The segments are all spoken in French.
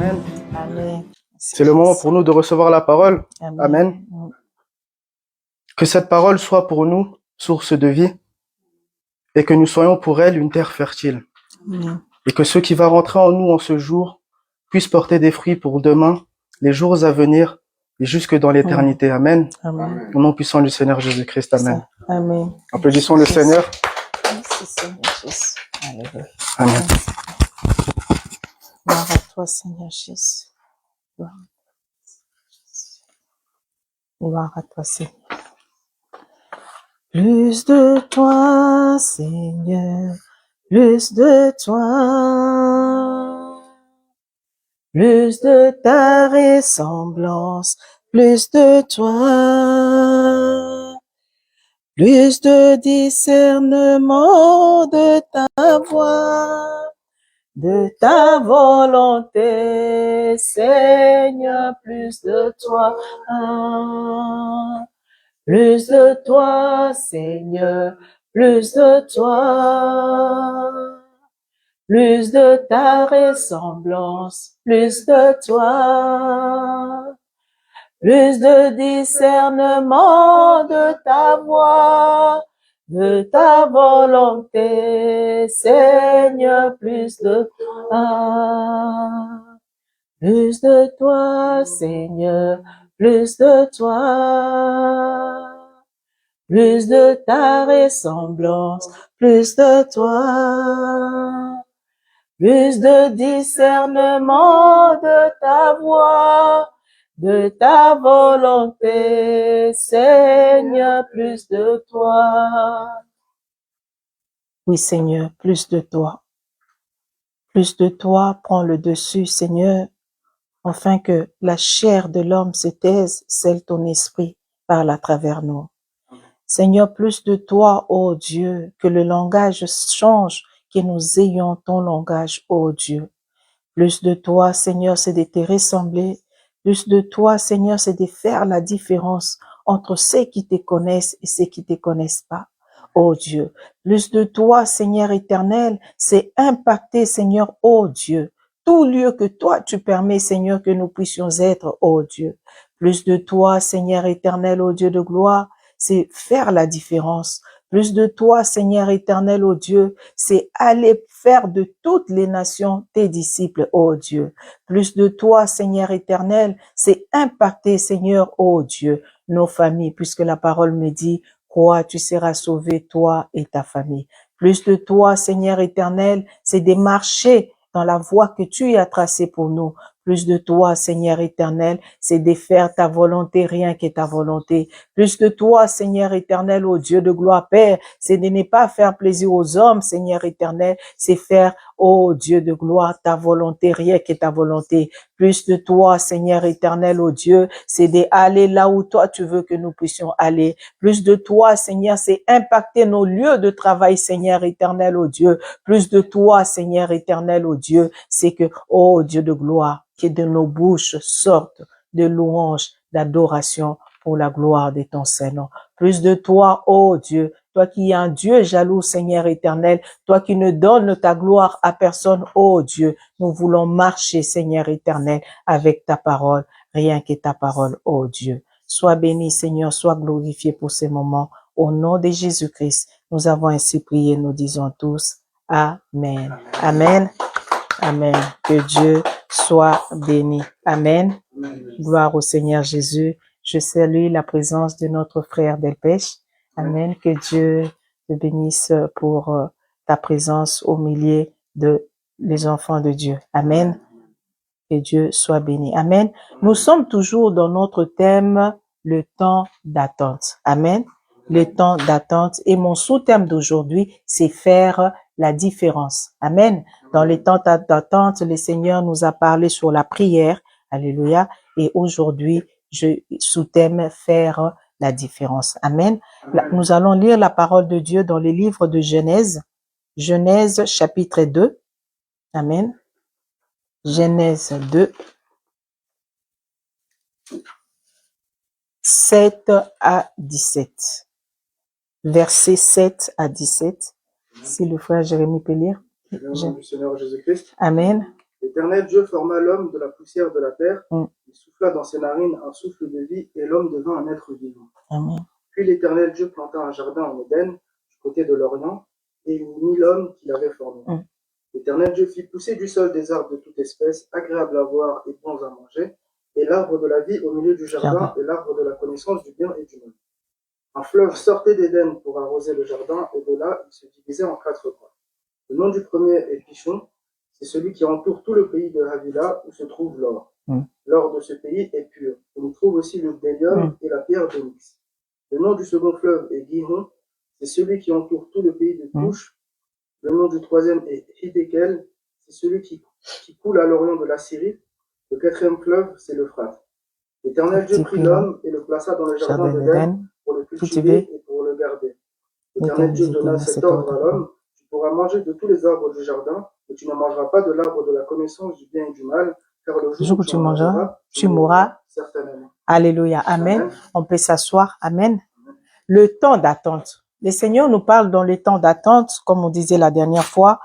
Amen. Amen. C'est le moment pour nous de recevoir la parole. Amen. Que cette parole soit pour nous source de vie et que nous soyons pour elle une terre fertile. Amen. Et que ce qui va rentrer en nous en ce jour puisse porter des fruits pour demain, les jours à venir et jusque dans l'éternité. Amen. Amen. Au nom puissant du Seigneur Jésus-Christ. Amen. Amen. Applaudissons le Seigneur. Merci Seigneur Jésus. Alléluia. Amen. Gloire à toi Seigneur Jésus. Gloire à toi Seigneur. Plus de toi Seigneur, plus de toi, plus de ta ressemblance, plus de toi, plus de discernement de ta voix, de ta volonté, Seigneur, plus de toi. Plus de toi, Seigneur, plus de toi, plus de ta ressemblance, plus de toi, plus de discernement de ta voix, de ta volonté, Seigneur, plus de toi. Plus de toi, Seigneur, plus de toi, plus de ta ressemblance, plus de toi, plus de discernement de ta voix, de ta volonté, Seigneur, plus de toi. Oui, Seigneur, plus de toi. Plus de toi prend le dessus, Seigneur, afin que la chair de l'homme se taise, celle ton esprit parle à travers nous. Seigneur, plus de toi, ô Dieu, que le langage change, que nous ayons ton langage, ô Dieu. Plus de toi, Seigneur, c'est de te ressembler. Plus de toi, Seigneur, c'est de faire la différence entre ceux qui te connaissent et ceux qui te connaissent pas. Oh Dieu, plus de toi, Seigneur éternel, c'est impacter, Seigneur, oh Dieu, tout lieu que toi tu permets, Seigneur, que nous puissions être, oh Dieu. Plus de toi, Seigneur éternel, oh Dieu de gloire, c'est faire la différence. Plus de toi, Seigneur éternel, oh Dieu, c'est aller faire de toutes les nations tes disciples, oh Dieu. Plus de toi, Seigneur éternel, c'est impacter, Seigneur, oh Dieu, nos familles, puisque la parole me dit, crois, tu seras sauvé, toi et ta famille. Plus de toi, Seigneur éternel, c'est de marcher dans la voie que tu as tracée pour nous. Plus de toi, Seigneur éternel, c'est de faire ta volonté, rien que ta volonté. Plus de toi, Seigneur éternel, ô Dieu de gloire, Père, c'est de ne pas faire plaisir aux hommes, Seigneur éternel, c'est faire, ô Dieu de gloire, ta volonté, rien que ta volonté. Plus de toi, Seigneur éternel, ô Dieu, c'est d'aller là où toi tu veux que nous puissions aller. Plus de toi, Seigneur, c'est impacter nos lieux de travail, Seigneur éternel, ô Dieu. Plus de toi, Seigneur éternel, ô Dieu, c'est que, ô Dieu de gloire, que de nos bouches sortent de louanges, d'adoration pour la gloire de ton Saint-Nom. Plus de toi, ô Dieu, toi qui es un Dieu jaloux, Seigneur éternel, toi qui ne donnes ta gloire à personne, ô Dieu, nous voulons marcher, Seigneur éternel, avec ta parole, rien que ta parole, ô Dieu. Sois béni, Seigneur, sois glorifié pour ces moments. Au nom de Jésus-Christ, nous avons ainsi prié, nous disons tous, Amen. Amen. Amen. Que Dieu soit béni. Amen. Gloire au Seigneur Jésus. Je salue la présence de notre frère Delpech. Amen. Que Dieu te bénisse pour ta présence au milieu de les enfants de Dieu. Amen. Que Dieu soit béni. Amen. Nous sommes toujours dans notre thème, le temps d'attente. Amen. Le temps d'attente. Et mon sous-thème d'aujourd'hui, c'est faire la différence. Amen. Dans les temps d'attente, le Seigneur nous a parlé sur la prière. Alléluia. Et aujourd'hui, je sous-thème faire la différence. Amen. Nous allons lire la parole de Dieu dans les livres de Genèse. Genèse chapitre 2. Amen. Genèse 2. 7 à 17. Versets 7 à 17. Si le frère Jérémie peut lire. Du Seigneur Jésus-Christ. Amen. Et L'Éternel Dieu forma l'homme de la poussière de la terre, il souffla dans ses narines un souffle de vie, et l'homme devint un être vivant. Amen. Puis l'Éternel Dieu planta un jardin en Éden, du côté de l'Orient, et il mit l'homme qu'il avait formé. L'Éternel Dieu fit pousser du sol des arbres de toute espèce, agréables à voir et bons à manger, et l'arbre de la vie au milieu du jardin, et l'arbre de la connaissance du bien et du mal. Un fleuve sortait d'Éden pour arroser le jardin, et de là, il se divisait en 4 coins. Le nom du premier est Pishon, c'est celui qui entoure tout le pays de Havila, où se trouve l'or. L'or de ce pays est pur. On y trouve aussi le bdellium et la pierre d'onyx. Le nom du second fleuve est Gihon, c'est celui qui entoure tout le pays de Cush. Le nom du troisième est Hiddekel, c'est celui qui coule à l'orient de la Syrie. Le quatrième fleuve, c'est l'Euphrate. L'Éternel Dieu prit l'homme et le plaça dans le jardin d'Éden pour le cultiver et pour le garder. L'Éternel Dieu donna cet ordre à l'homme: tu pourras manger de tous les arbres du jardin, mais tu ne mangeras pas de l'arbre de la connaissance du bien et du mal, car le jour où tu en mangeras, tu mourras. Certainement. Alléluia. Amen. On peut s'asseoir. Amen. Le temps d'attente. Le Seigneur nous parle dans les temps d'attente, comme on disait la dernière fois.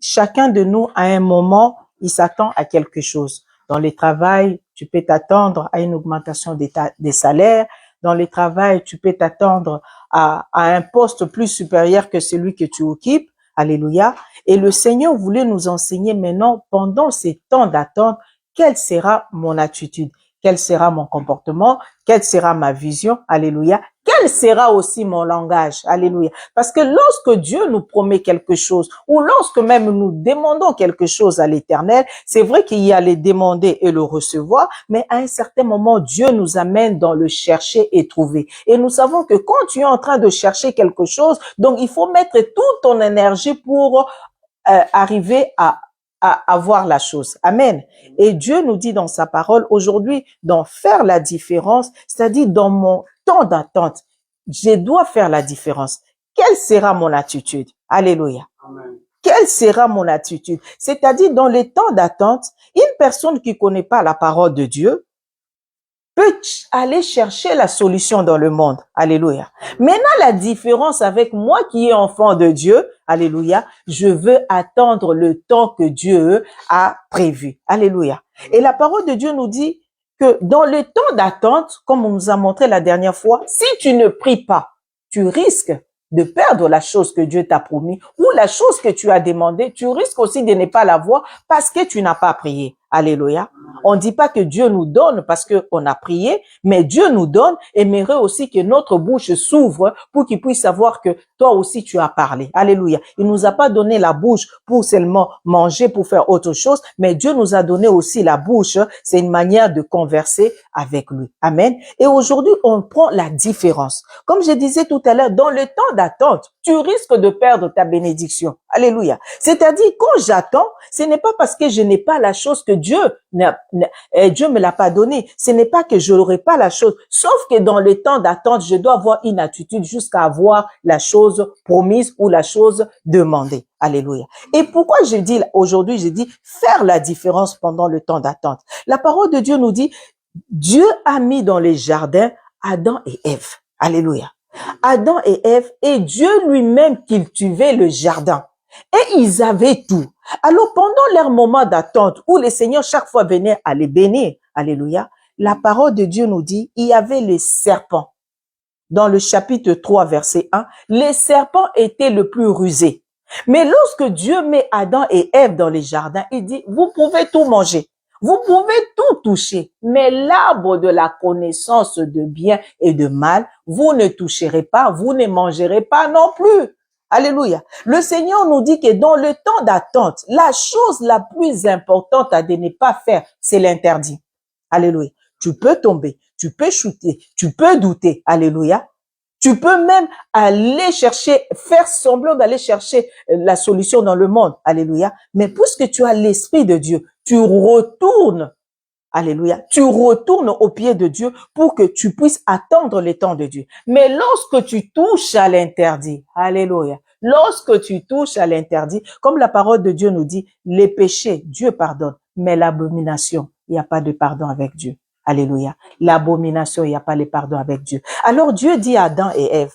Chacun de nous, à un moment, il s'attend à quelque chose. Dans le travail, tu peux t'attendre à une augmentation des salaires. Dans le travail, tu peux t'attendre à un poste plus supérieur que celui que tu occupes. Alléluia. Et le Seigneur voulait nous enseigner maintenant, pendant ces temps d'attente, quelle sera mon attitude? Quel sera mon comportement? Quelle sera ma vision? Alléluia. Quel sera aussi mon langage? Alléluia. Parce que lorsque Dieu nous promet quelque chose, ou lorsque même nous demandons quelque chose à l'Éternel, c'est vrai qu'il y a les demander et le recevoir, mais à un certain moment, Dieu nous amène dans le chercher et trouver. Et nous savons que quand tu es en train de chercher quelque chose, donc il faut mettre toute ton énergie pour arriver à voir la chose. Amen. Et Dieu nous dit dans sa parole aujourd'hui, d'en faire la différence, c'est-à-dire dans mon temps d'attente, je dois faire la différence. Quelle sera mon attitude? Alléluia. Amen. Quelle sera mon attitude? C'est-à-dire dans les temps d'attente, une personne qui connaît pas la parole de Dieu peut aller chercher la solution dans le monde. Alléluia. Maintenant, la différence avec moi qui est enfant de Dieu, alléluia, je veux attendre le temps que Dieu a prévu. Alléluia. Et la parole de Dieu nous dit que dans le temps d'attente, comme on nous a montré la dernière fois, si tu ne pries pas, tu risques de perdre la chose que Dieu t'a promis ou la chose que tu as demandé, tu risques aussi de ne pas l'avoir parce que tu n'as pas prié. Alléluia. On dit pas que Dieu nous donne parce qu'on a prié, mais Dieu nous donne et aimerait aussi que notre bouche s'ouvre pour qu'il puisse savoir que toi aussi tu as parlé. Alléluia. Il nous a pas donné la bouche pour seulement manger, pour faire autre chose, mais Dieu nous a donné aussi la bouche. C'est une manière de converser avec lui. Amen. Et aujourd'hui, on prend la différence. Comme je disais tout à l'heure, dans le temps d'attente, tu risques de perdre ta bénédiction. Alléluia. C'est-à-dire, quand j'attends, ce n'est pas parce que je n'ai pas la chose que Dieu me l'a pas donné. Ce n'est pas que je n'aurai pas la chose. Sauf que dans le temps d'attente, je dois avoir une attitude jusqu'à avoir la chose promise ou la chose demandée. Alléluia. Et pourquoi aujourd'hui, je dis faire la différence pendant le temps d'attente. La parole de Dieu nous dit, Dieu a mis dans les jardins Adam et Ève. Alléluia. Adam et Ève, et Dieu lui-même cultivait le jardin. Et ils avaient tout. Alors, pendant leur moment d'attente, où le Seigneur chaque fois venait à les bénir, alléluia, la parole de Dieu nous dit, il y avait les serpents. Dans le chapitre 3, verset 1, les serpents étaient le plus rusés. Mais lorsque Dieu met Adam et Ève dans les jardins, il dit, vous pouvez tout manger. Vous pouvez tout toucher, mais l'arbre de la connaissance de bien et de mal, vous ne toucherez pas, vous ne mangerez pas non plus. Alléluia. Le Seigneur nous dit que dans le temps d'attente, la chose la plus importante à ne pas faire, c'est l'interdit. Alléluia. Tu peux tomber, tu peux chuter, tu peux douter. Alléluia. Tu peux même aller chercher, faire semblant d'aller chercher la solution dans le monde. Alléluia. Mais puisque tu as l'Esprit de Dieu, tu retournes, alléluia, tu retournes au pied de Dieu pour que tu puisses attendre le temps de Dieu. Mais lorsque tu touches à l'interdit, alléluia, lorsque tu touches à l'interdit, comme la parole de Dieu nous dit, les péchés, Dieu pardonne, mais l'abomination, il n'y a pas de pardon avec Dieu. Alléluia. L'abomination, il n'y a pas de pardon avec Dieu. Alors Dieu dit à Adam et Ève,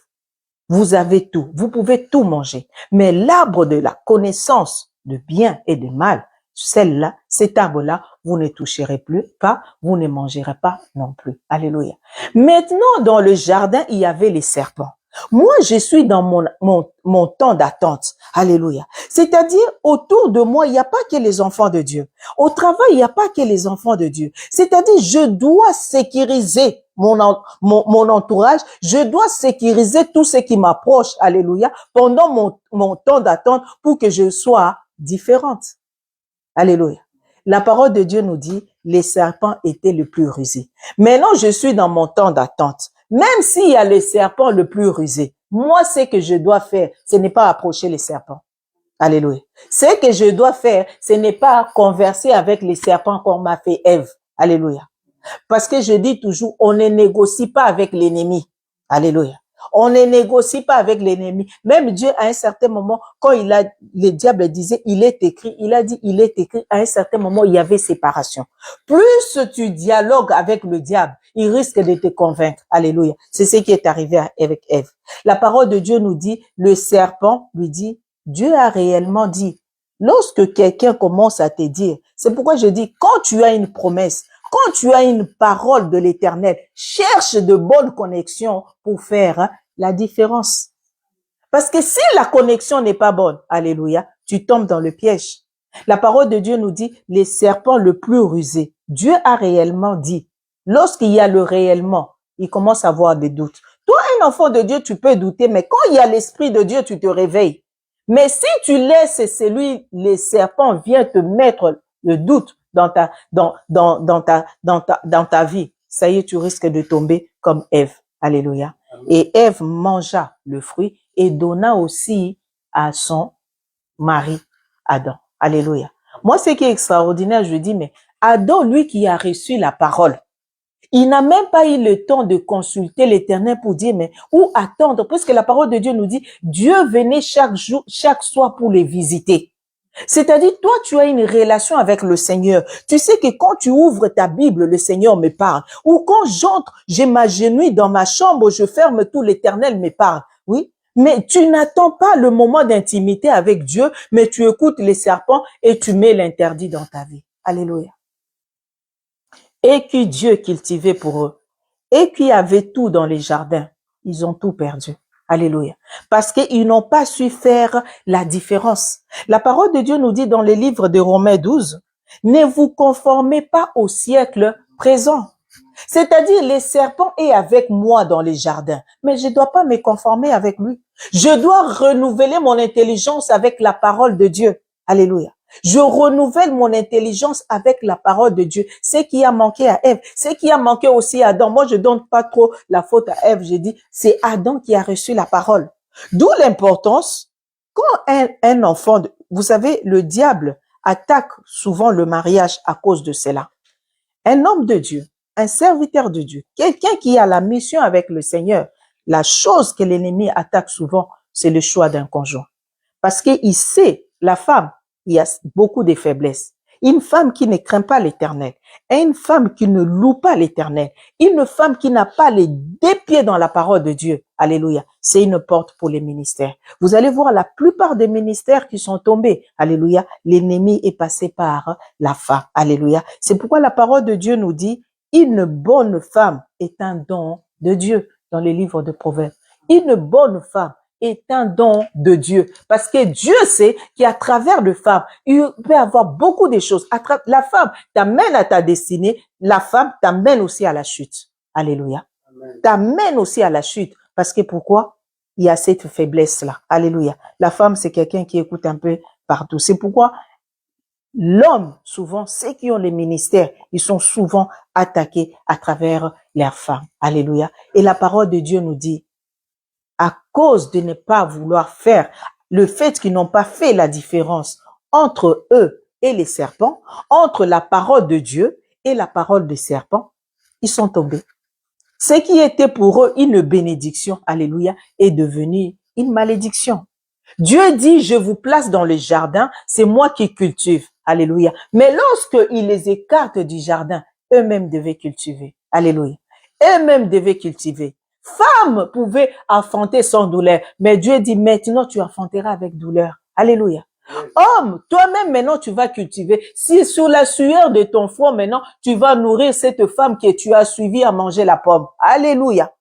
vous avez tout, vous pouvez tout manger, mais l'arbre de la connaissance de bien et de mal, celle-là, cet arbre-là, vous ne toucherez plus pas, vous ne mangerez pas non plus. Alléluia. Maintenant, dans le jardin, il y avait les serpents. Moi, je suis dans mon temps d'attente. Alléluia. C'est-à-dire, autour de moi, il n'y a pas que les enfants de Dieu. Au travail, il n'y a pas que les enfants de Dieu. C'est-à-dire, je dois sécuriser mon entourage. Je dois sécuriser tout ce qui m'approche. Alléluia. Pendant mon temps d'attente pour que je sois différente. Alléluia. La parole de Dieu nous dit, les serpents étaient le plus rusés. Maintenant, je suis dans mon temps d'attente. Même s'il y a le serpent le plus rusé, moi, ce que je dois faire, ce n'est pas approcher les serpents. Alléluia. Ce que je dois faire, ce n'est pas converser avec les serpents comme m'a fait Ève. Alléluia. Parce que je dis toujours, on ne négocie pas avec l'ennemi. Alléluia. On ne négocie pas avec l'ennemi. Même Dieu, à un certain moment, quand le diable disait, il est écrit, il a dit, il est écrit, à un certain moment, il y avait séparation. Plus tu dialogues avec le diable, il risque de te convaincre. Alléluia. C'est ce qui est arrivé avec Ève. La parole de Dieu nous dit, le serpent lui dit, Dieu a réellement dit. Lorsque quelqu'un commence à te dire, c'est pourquoi je dis, quand tu as une promesse, quand tu as une parole de l'Éternel, cherche de bonnes connexions pour faire la différence. Parce que si la connexion n'est pas bonne, alléluia, tu tombes dans le piège. La parole de Dieu nous dit, les serpents le plus rusés, Dieu a réellement dit. Lorsqu'il y a le réellement, il commence à avoir des doutes. Toi, un enfant de Dieu, tu peux douter, mais quand il y a l'Esprit de Dieu, tu te réveilles. Mais si tu laisses les serpents viennent te mettre le doute dans ta vie, ça y est, tu risques de tomber comme Ève. Alléluia. Et Ève mangea le fruit et donna aussi à son mari Adam. Alléluia. Moi, ce qui est extraordinaire, je dis, mais Adam, lui qui a reçu la parole, il n'a même pas eu le temps de consulter l'Éternel pour dire, mais où attendre? Parce que la parole de Dieu nous dit, Dieu venait chaque jour, chaque soir pour les visiter. C'est-à-dire, toi, tu as une relation avec le Seigneur. Tu sais que quand tu ouvres ta Bible, le Seigneur me parle. Ou quand j'entre, je m'agenouille dans ma chambre, je ferme tout, l'Éternel me parle. Oui. Mais tu n'attends pas le moment d'intimité avec Dieu, mais tu écoutes les serpents et tu mets l'interdit dans ta vie. Alléluia. Et qui Dieu cultivait pour eux. Et qui avait tout dans les jardins. Ils ont tout perdu. Alléluia. Parce qu'ils n'ont pas su faire la différence. La parole de Dieu nous dit dans le livre de Romains 12, ne vous conformez pas au siècle présent. C'est-à-dire, les serpents est avec moi dans les jardins, mais je ne dois pas me conformer avec lui. Je dois renouveler mon intelligence avec la parole de Dieu. Alléluia. Je renouvelle mon intelligence avec la parole de Dieu. Ce qui a manqué à Ève, ce qui a manqué aussi à Adam. Moi, je donne pas trop la faute à Ève. Je dis, c'est Adam qui a reçu la parole. D'où l'importance, quand un enfant, vous savez, le diable attaque souvent le mariage à cause de cela. Un homme de Dieu, un serviteur de Dieu, quelqu'un qui a la mission avec le Seigneur, la chose que l'ennemi attaque souvent, c'est le choix d'un conjoint. Parce qu'il sait, la femme, il y a beaucoup de faiblesses. Une femme qui ne craint pas l'Éternel, une femme qui ne loue pas l'Éternel, une femme qui n'a pas les deux pieds dans la parole de Dieu, alléluia, c'est une porte pour les ministères. Vous allez voir la plupart des ministères qui sont tombés, alléluia, l'ennemi est passé par la femme, alléluia. C'est pourquoi la parole de Dieu nous dit, une bonne femme est un don de Dieu, dans les livres de Proverbes. Une bonne femme est un don de Dieu. Parce que Dieu sait qu'à travers de femmes, il peut avoir beaucoup de choses. La femme t'amène à ta destinée, la femme t'amène aussi à la chute. Alléluia. T'amène aussi à la chute. Parce que pourquoi? Il y a cette faiblesse-là. Alléluia. La femme, c'est quelqu'un qui écoute un peu partout. C'est pourquoi l'homme, souvent, ceux qui ont les ministères, ils sont souvent attaqués à travers leurs femmes. Alléluia. Et la parole de Dieu nous dit, à cause de ne pas vouloir faire, le fait qu'ils n'ont pas fait la différence entre eux et les serpents, entre la parole de Dieu et la parole des serpents, ils sont tombés. Ce qui était pour eux une bénédiction, alléluia, est devenu une malédiction. Dieu dit, je vous place dans le jardin, c'est moi qui cultive, alléluia. Mais lorsqu'il les écarte du jardin, eux-mêmes devaient cultiver, alléluia. Eux-mêmes devaient cultiver. Femme pouvait affronter sans douleur, mais Dieu dit maintenant tu affronteras avec douleur. Alléluia. Homme, toi-même maintenant tu vas cultiver. Si sur la sueur de ton front maintenant, tu vas nourrir cette femme que tu as suivie à manger la pomme. Alléluia.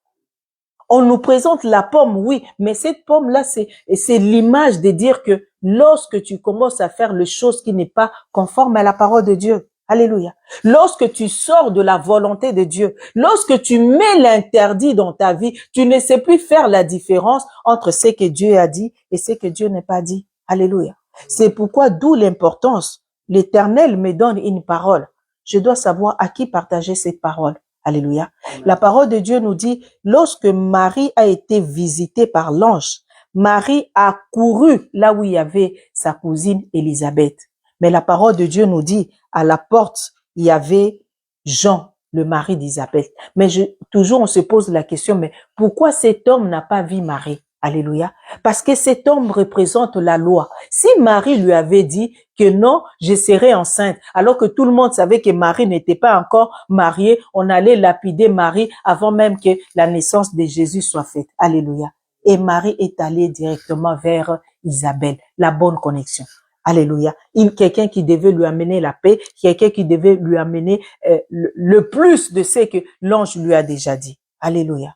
On nous présente la pomme, oui, mais cette pomme-là, c'est l'image de dire que lorsque tu commences à faire les choses qui n'est pas conforme à la parole de Dieu, alléluia, lorsque tu sors de la volonté de Dieu, lorsque tu mets l'interdit dans ta vie, tu ne sais plus faire la différence entre ce que Dieu a dit et ce que Dieu n'a pas dit. Alléluia. C'est pourquoi, d'où l'importance, l'Éternel me donne une parole. Je dois savoir à qui partager cette parole. Alléluia. La parole de Dieu nous dit, lorsque Marie a été visitée par l'ange, Marie a couru là où il y avait sa cousine Élisabeth. Mais la parole de Dieu nous dit, à la porte, il y avait Jean, le mari d'Isabelle. Mais toujours on se pose la question, mais pourquoi cet homme n'a pas vu Marie? Alléluia. Parce que cet homme représente la loi. Si Marie lui avait dit que non, je serai enceinte, alors que tout le monde savait que Marie n'était pas encore mariée, on allait lapider Marie avant même que la naissance de Jésus soit faite. Alléluia. Et Marie est allée directement vers Isabelle, la bonne connexion. Alléluia. Quelqu'un qui devait lui amener la paix, quelqu'un qui devait lui amener le plus de ce que l'ange lui a déjà dit. Alléluia.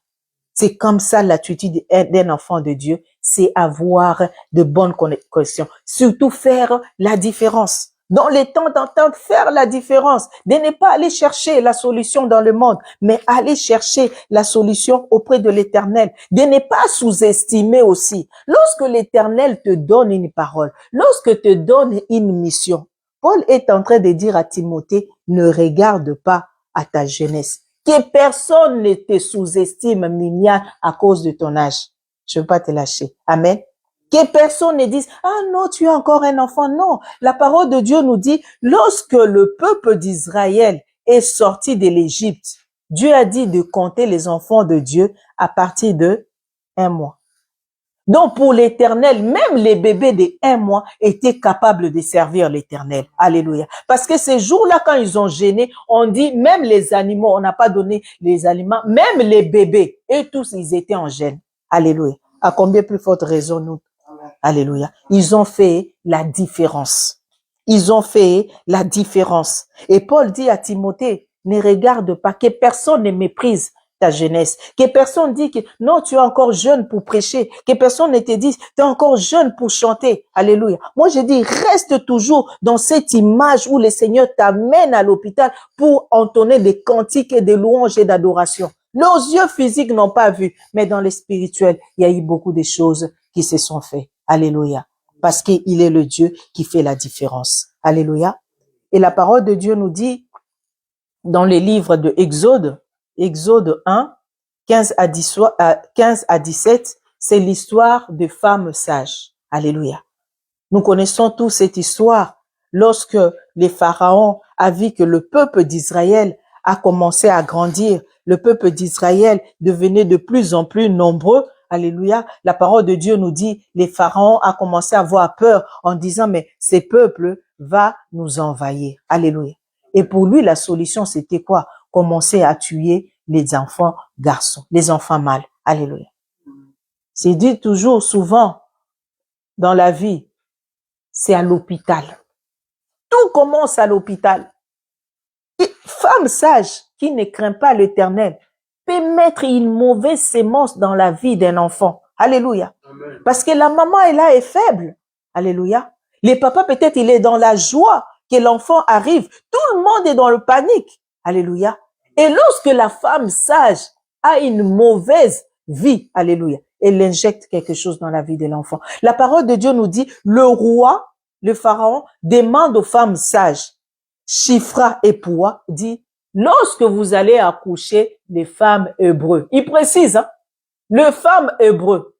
C'est comme ça l'attitude d'un enfant de Dieu, c'est avoir de bonnes connexions. Surtout faire la différence. Dans les temps d'entendre, faire la différence. De ne pas aller chercher la solution dans le monde, mais aller chercher la solution auprès de l'Éternel. De ne pas sous-estimer aussi. Lorsque l'Éternel te donne une parole, lorsque te donne une mission, Paul est en train de dire à Timothée, ne regarde pas à ta jeunesse. Que personne ne te sous-estime, Mignan, à cause de ton âge. Je ne veux pas te lâcher. Amen. Que personne ne dise, ah non, tu es encore un enfant. Non, la parole de Dieu nous dit, lorsque le peuple d'Israël est sorti de l'Égypte, Dieu a dit de compter les enfants de Dieu à partir de 1 mois. Donc, pour l'Éternel, même les bébés de 1 mois étaient capables de servir l'Éternel. Alléluia. Parce que ces jours-là, quand ils ont gêné, on dit, même les animaux, on n'a pas donné les aliments, même les bébés, et tous, ils étaient en gêne. Alléluia. À combien plus forte raison nous? Alléluia. Ils ont fait la différence. Ils ont fait la différence. Et Paul dit à Timothée, ne regarde pas, que personne ne méprise ta jeunesse, que personne dit que non, tu es encore jeune pour prêcher, que personne ne te dise tu es encore jeune pour chanter. Alléluia. Moi, je dis, reste toujours dans cette image où le Seigneur t'amène à l'hôpital pour entonner des cantiques et des louanges et d'adoration. Nos yeux physiques n'ont pas vu, mais dans le spirituel, il y a eu beaucoup de choses qui se sont faites. Alléluia. Parce qu'il est le Dieu qui fait la différence. Alléluia. Et la parole de Dieu nous dit, dans les livres de Exode 1, 15 à 17, c'est l'histoire des femmes sages. Alléluia. Nous connaissons tous cette histoire. Lorsque les pharaons a vu que le peuple d'Israël a commencé à grandir, le peuple d'Israël devenait de plus en plus nombreux. Alléluia. La parole de Dieu nous dit, les pharaons a commencé à avoir peur en disant, mais ces peuples va nous envahir. Alléluia. Et pour lui, la solution, c'était quoi? Commencer à tuer les enfants garçons, les enfants mâles. Alléluia. C'est dit toujours, souvent, dans la vie, c'est à l'hôpital. Tout commence à l'hôpital. Femme sage qui ne craint pas l'Éternel peut mettre une mauvaise sémence dans la vie d'un enfant. Alléluia. Amen. Parce que la maman, elle est faible. Alléluia. Les papas, peut-être, il est dans la joie que l'enfant arrive. Tout le monde est dans le panique. Alléluia. Et lorsque la femme sage a une mauvaise vie, alléluia, elle injecte quelque chose dans la vie de l'enfant. La parole de Dieu nous dit, le roi, le pharaon, demande aux femmes sages, Shifra et Poua, dit, lorsque vous allez accoucher des femmes hébreux, il précise, hein, les femmes hébreux.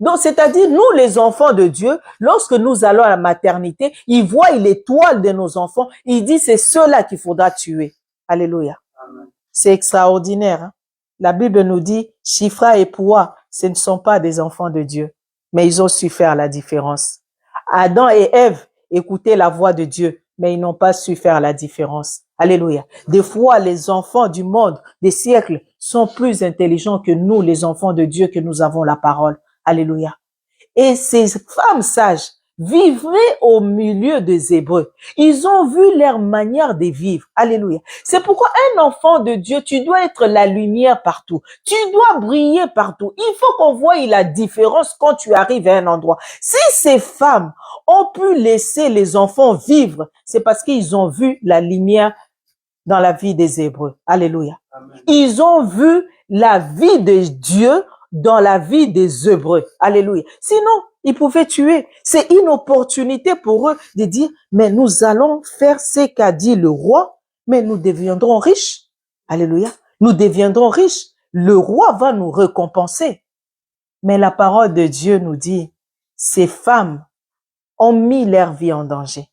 Donc, c'est-à-dire, nous, les enfants de Dieu, lorsque nous allons à la maternité, ils voient l'étoile de nos enfants, il dit, c'est ceux-là qu'il faudra tuer. Alléluia. Amen. C'est extraordinaire. Hein? La Bible nous dit, Shifra et Poua, ce ne sont pas des enfants de Dieu, mais ils ont su faire la différence. Adam et Ève écoutaient la voix de Dieu, mais ils n'ont pas su faire la différence. Alléluia. Des fois, les enfants du monde, des siècles, sont plus intelligents que nous, les enfants de Dieu, que nous avons la parole. Alléluia. Et ces femmes sages, vivaient au milieu des Hébreux. Ils ont vu leur manière de vivre. Alléluia. C'est pourquoi un enfant de Dieu, tu dois être la lumière partout. Tu dois briller partout. Il faut qu'on voie la différence quand tu arrives à un endroit. Si ces femmes ont pu laisser les enfants vivre, c'est parce qu'ils ont vu la lumière dans la vie des Hébreux. Alléluia. Amen. Ils ont vu la vie de Dieu dans la vie des Hébreux. Alléluia. Sinon, ils pouvaient tuer. C'est une opportunité pour eux de dire, mais nous allons faire ce qu'a dit le roi, mais nous deviendrons riches. Alléluia. Nous deviendrons riches. Le roi va nous récompenser. Mais la parole de Dieu nous dit, ces femmes ont mis leur vie en danger.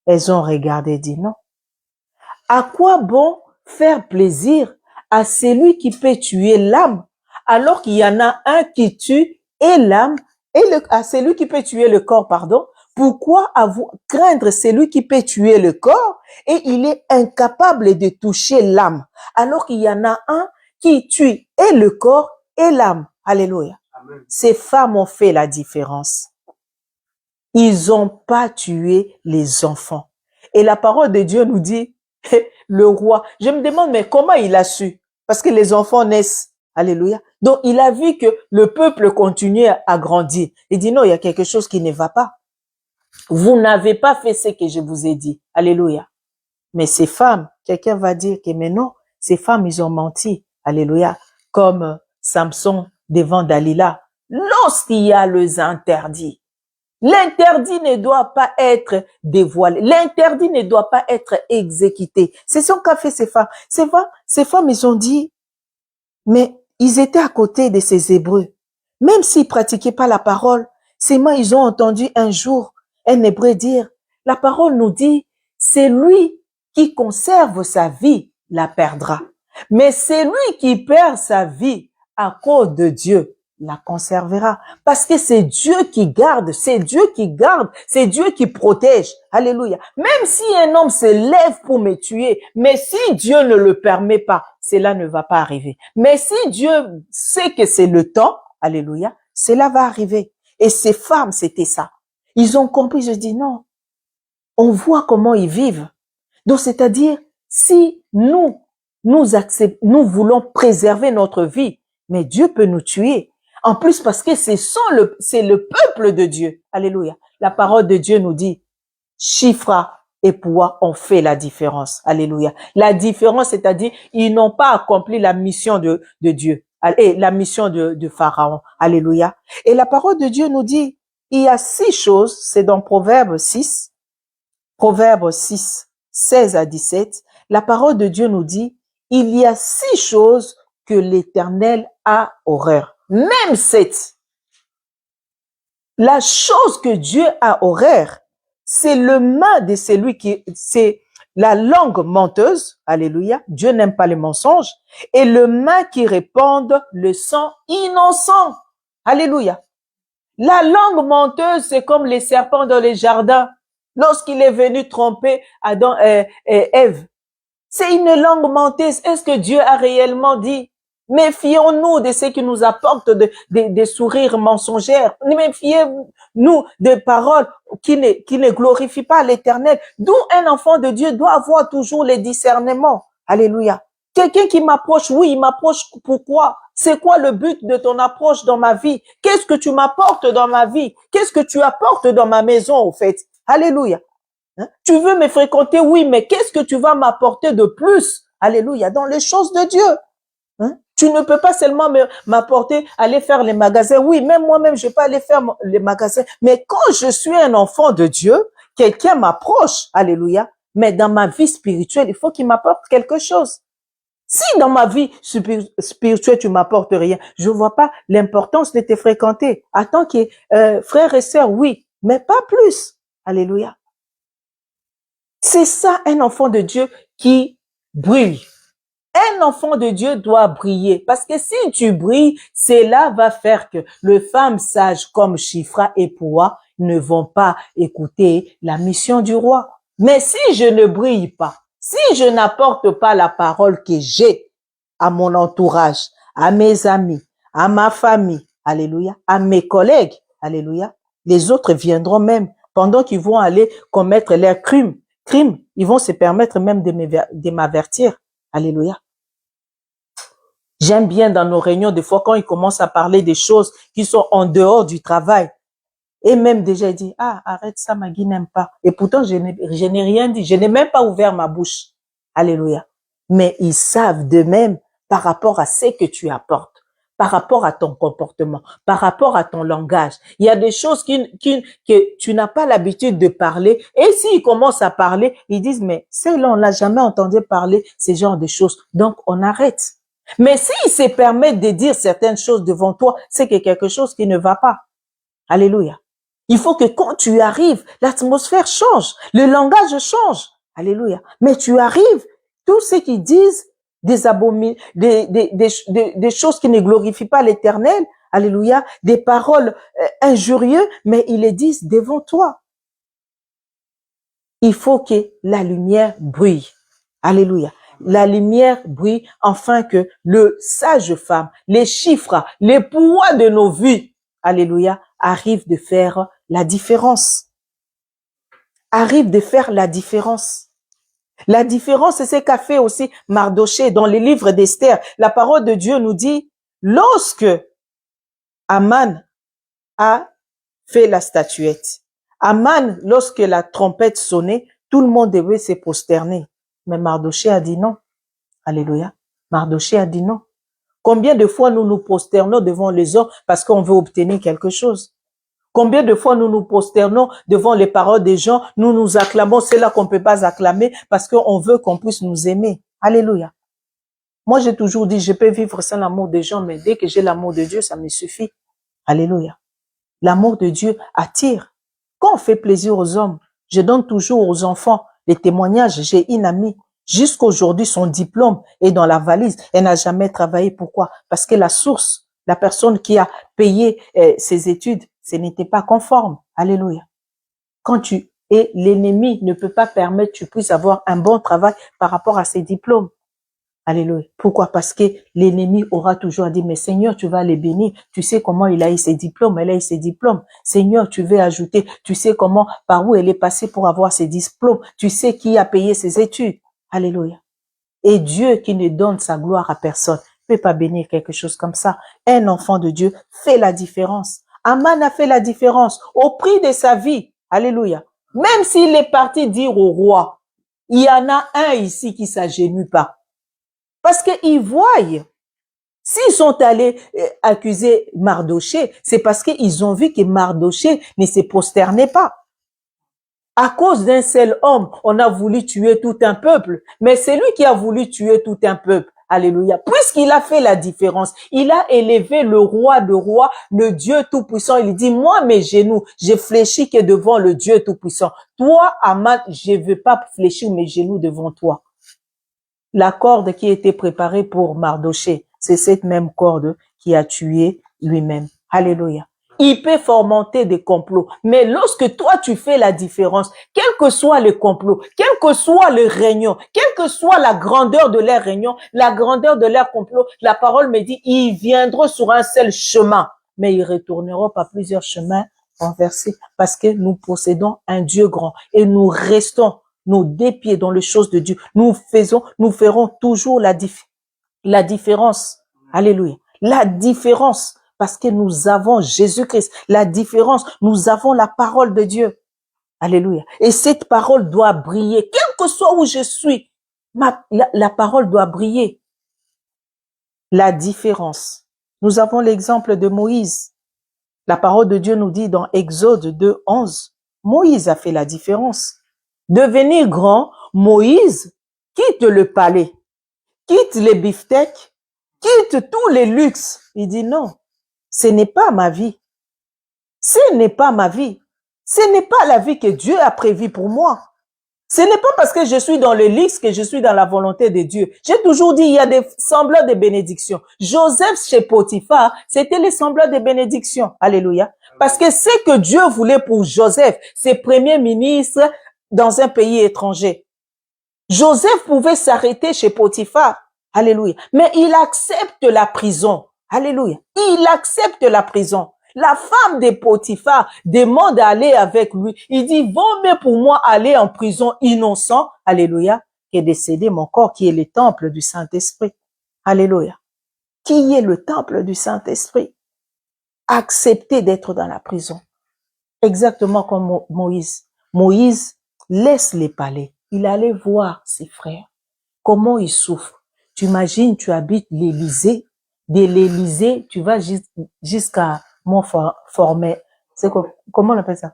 Elles ont regardé et dit non. À quoi bon faire plaisir à celui qui peut tuer l'âme, alors qu'il y en a un qui tue et l'âme, et à celui qui peut tuer le corps, pardon. Pourquoi craindre celui qui peut tuer le corps et il est incapable de toucher l'âme, alors qu'il y en a un qui tue et le corps et l'âme. Alléluia. Amen. Ces femmes ont fait la différence. Ils n'ont pas tué les enfants. Et la parole de Dieu nous dit, le roi, je me demande, mais comment il a su? Parce que les enfants naissent. Alléluia. Donc, il a vu que le peuple continuait à grandir. Il dit, non, il y a quelque chose qui ne va pas. Vous n'avez pas fait ce que je vous ai dit. Alléluia. Mais ces femmes, quelqu'un va dire que, mais non, ces femmes, ils ont menti. Alléluia. Comme Samson devant Dalila. Lorsqu'il y a les interdits, l'interdit ne doit pas être dévoilé. L'interdit ne doit pas être exécuté. C'est ce qu'a fait ces femmes. Ces femmes, ils ont dit, mais ils étaient à côté de ces Hébreux. Même s'ils pratiquaient pas la parole, seulement ils ont entendu un jour un Hébreu dire, la parole nous dit, c'est lui qui conserve sa vie, la perdra. Mais c'est lui qui perd sa vie à cause de Dieu, la conservera. Parce que c'est Dieu qui garde, c'est Dieu qui garde, c'est Dieu qui protège. Alléluia. Même si un homme se lève pour me tuer, mais si Dieu ne le permet pas, cela ne va pas arriver. Mais si Dieu sait que c'est le temps, alléluia, cela va arriver. Et ces femmes, c'était ça. Ils ont compris, je dis non. On voit comment ils vivent. Donc, c'est-à-dire, si nous voulons préserver notre vie, mais Dieu peut nous tuer. En plus, parce que c'est le peuple de Dieu. Alléluia. La parole de Dieu nous dit, Shifra et Poua ont fait la différence. Alléluia. La différence, c'est-à-dire, ils n'ont pas accompli la mission de Dieu. Et la mission de Pharaon. Alléluia. Et la parole de Dieu nous dit, il y a 6 choses, c'est dans Proverbe 6, 16 à 17. La parole de Dieu nous dit, il y a 6 choses que l'Éternel a horreur. Même 7. La chose que Dieu a horreur, c'est le main de celui c'est la langue menteuse. Alléluia. Dieu n'aime pas les mensonges. Et le main qui répande le sang innocent. Alléluia. La langue menteuse, c'est comme les serpents dans les jardins. Lorsqu'il est venu tromper Adam et Ève. C'est une langue menteuse. Est-ce que Dieu a réellement dit? Méfions-nous de ceux qui nous apportent des sourires mensongères. Méfiez-nous des paroles qui ne glorifient pas l'Éternel. D'où un enfant de Dieu doit avoir toujours les discernements. Alléluia. Quelqu'un qui m'approche, oui, il m'approche pourquoi? C'est quoi le but de ton approche dans ma vie? Qu'est-ce que tu m'apportes dans ma vie? Qu'est-ce que tu apportes dans ma maison, au fait? Alléluia. Hein? Tu veux me fréquenter, oui, mais qu'est-ce que tu vas m'apporter de plus? Alléluia. Dans les choses de Dieu. Hein? Tu ne peux pas seulement m'apporter, aller faire les magasins. Oui, même moi-même, je peux aller faire les magasins. Mais quand je suis un enfant de Dieu, quelqu'un m'approche. Alléluia. Mais dans ma vie spirituelle, il faut qu'il m'apporte quelque chose. Si dans ma vie spirituelle, tu m'apportes rien, je vois pas l'importance de te fréquenter. En tant que frère et sœur, oui, mais pas plus. Alléluia. C'est ça, un enfant de Dieu qui brille. Un enfant de Dieu doit briller. Parce que si tu brilles, cela va faire que les femmes sages comme Shifra et Poua ne vont pas écouter la mission du roi. Mais si je ne brille pas, si je n'apporte pas la parole que j'ai à mon entourage, à mes amis, à ma famille, alléluia, à mes collègues, alléluia, les autres viendront même, pendant qu'ils vont aller commettre leurs crimes, ils vont se permettre même de m'avertir. Alléluia. J'aime bien dans nos réunions, des fois, quand ils commencent à parler des choses qui sont en dehors du travail, et même déjà dit, ah, arrête ça, Maggie n'aime pas. Et pourtant, je n'ai rien dit, je n'ai même pas ouvert ma bouche. Alléluia. Mais ils savent d'eux-mêmes par rapport à ce que tu apportes, par rapport à ton comportement, par rapport à ton langage. Il y a des choses que tu n'as pas l'habitude de parler. Et s'ils commencent à parler, ils disent, mais celle-là, on l'a jamais entendu parler ces genres de choses. Donc, on arrête. Mais s'ils se permettent de dire certaines choses devant toi, c'est que quelque chose qui ne va pas. Alléluia. Il faut que quand tu arrives, l'atmosphère change, le langage change. Alléluia. Mais tu arrives, tous ceux qui disent des choses qui ne glorifient pas l'Éternel, alléluia, des paroles injurieuses, mais ils les disent devant toi. Il faut que la lumière brille. Alléluia. La lumière brille afin que le sage femme, les chiffres, les poids de nos vies, alléluia, arrivent de faire la différence. Arrivent de faire la différence. La différence, c'est ce qu'a fait aussi Mardoché dans les livres d'Esther. La parole de Dieu nous dit, lorsque Aman a fait la statuette, Aman, lorsque la trompette sonnait, tout le monde devait se prosterner. Mais Mardoché a dit non. Alléluia. Mardoché a dit non. Combien de fois nous nous prosternons devant les hommes parce qu'on veut obtenir quelque chose? Combien de fois nous nous prosternons devant les paroles des gens, nous nous acclamons, c'est là qu'on ne peut pas acclamer parce qu'on veut qu'on puisse nous aimer. Alléluia. Moi, j'ai toujours dit, je peux vivre sans l'amour des gens, mais dès que j'ai l'amour de Dieu, ça me suffit. Alléluia. L'amour de Dieu attire. Quand on fait plaisir aux hommes, je donne toujours aux enfants les témoignages. J'ai une amie, jusqu'aujourd'hui, son diplôme est dans la valise. Elle n'a jamais travaillé. Pourquoi? Parce que la source, la personne qui a payé ses études, ce n'était pas conforme. Alléluia. Quand tu es l'ennemi, ne peut pas permettre que tu puisses avoir un bon travail par rapport à ses diplômes. Alléluia. Pourquoi? Parce que l'ennemi aura toujours dit, mais Seigneur, tu vas les bénir. Tu sais comment il a eu ses diplômes, elle a eu ses diplômes. Seigneur, tu veux ajouter. Tu sais comment, par où elle est passée pour avoir ses diplômes. Tu sais qui a payé ses études. Alléluia. Et Dieu qui ne donne sa gloire à personne ne peut pas bénir quelque chose comme ça. Un enfant de Dieu fait la différence. Aman a fait la différence au prix de sa vie. Alléluia. Même s'il est parti dire au roi, il y en a un ici qui s'agenouille pas. Parce qu'ils voient, s'ils sont allés accuser Mardoché, c'est parce qu'ils ont vu que Mardoché ne se prosternait pas. À cause d'un seul homme, on a voulu tuer tout un peuple, mais c'est lui qui a voulu tuer tout un peuple. Alléluia. Puisqu'il a fait la différence, il a élevé le roi de rois, le Dieu Tout-Puissant. Il dit, moi, mes genoux, je fléchis que devant le Dieu Tout-Puissant. Toi, Aman, je ne veux pas fléchir mes genoux devant toi. La corde qui était préparée pour Mardoché, c'est cette même corde qui a tué lui-même. Alléluia. Il peut fomenter des complots, mais lorsque toi tu fais la différence, quel que soit le complot, quel que soit le réunion, quelle que soit la grandeur de leur réunion, la grandeur de leur complot, la parole me dit, ils viendront sur un seul chemin, mais ils retourneront par plusieurs chemins renversés, parce que nous possédons un Dieu grand et nous restons nos deux pieds dans les choses de Dieu. Nous ferons toujours la différence. Alléluia. La différence. Parce que nous avons Jésus-Christ. La différence. Nous avons la parole de Dieu. Alléluia. Et cette parole doit briller. Quel que soit où je suis, la parole doit briller. La différence. Nous avons l'exemple de Moïse. La parole de Dieu nous dit dans Exode 2:11, Moïse a fait la différence. Devenir grand, Moïse quitte le palais, quitte les beefsteaks, quitte tous les luxes. Il dit non, ce n'est pas ma vie. Ce n'est pas ma vie. Ce n'est pas la vie que Dieu a prévue pour moi. Ce n'est pas parce que je suis dans le luxe que je suis dans la volonté de Dieu. J'ai toujours dit, il y a des semblants de bénédiction. Joseph chez Potiphar, c'était les semblants de bénédiction. Alléluia. Parce que ce que Dieu voulait pour Joseph, c'est premier ministre dans un pays étranger. Joseph pouvait s'arrêter chez Potiphar. Alléluia. Mais il accepte la prison. Alléluia. Il accepte la prison. La femme de Potiphar demande d'aller avec lui. Il dit, vaut mieux pour moi aller en prison innocent, alléluia, que de céder mon corps qui est le temple du Saint-Esprit. Alléluia. Qui est le temple du Saint-Esprit? Accepter d'être dans la prison. Exactement comme Moïse. Moïse laisse les palais. Il allait voir ses frères. Comment ils souffrent. Tu imagines, tu habites l'Élysée. De l'Élysée, tu vas jusqu'à Montformet. C'est comment on appelle ça?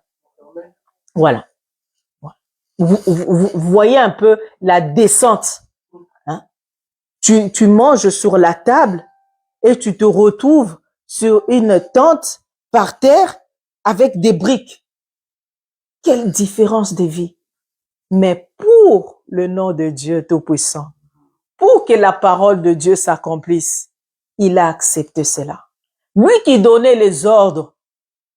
Voilà. Vous voyez un peu la descente. Hein? Tu manges sur la table et tu te retrouves sur une tente par terre avec des briques. Quelle différence de vie. Mais pour le nom de Dieu Tout-Puissant, pour que la parole de Dieu s'accomplisse, il a accepté cela. Lui qui donnait les ordres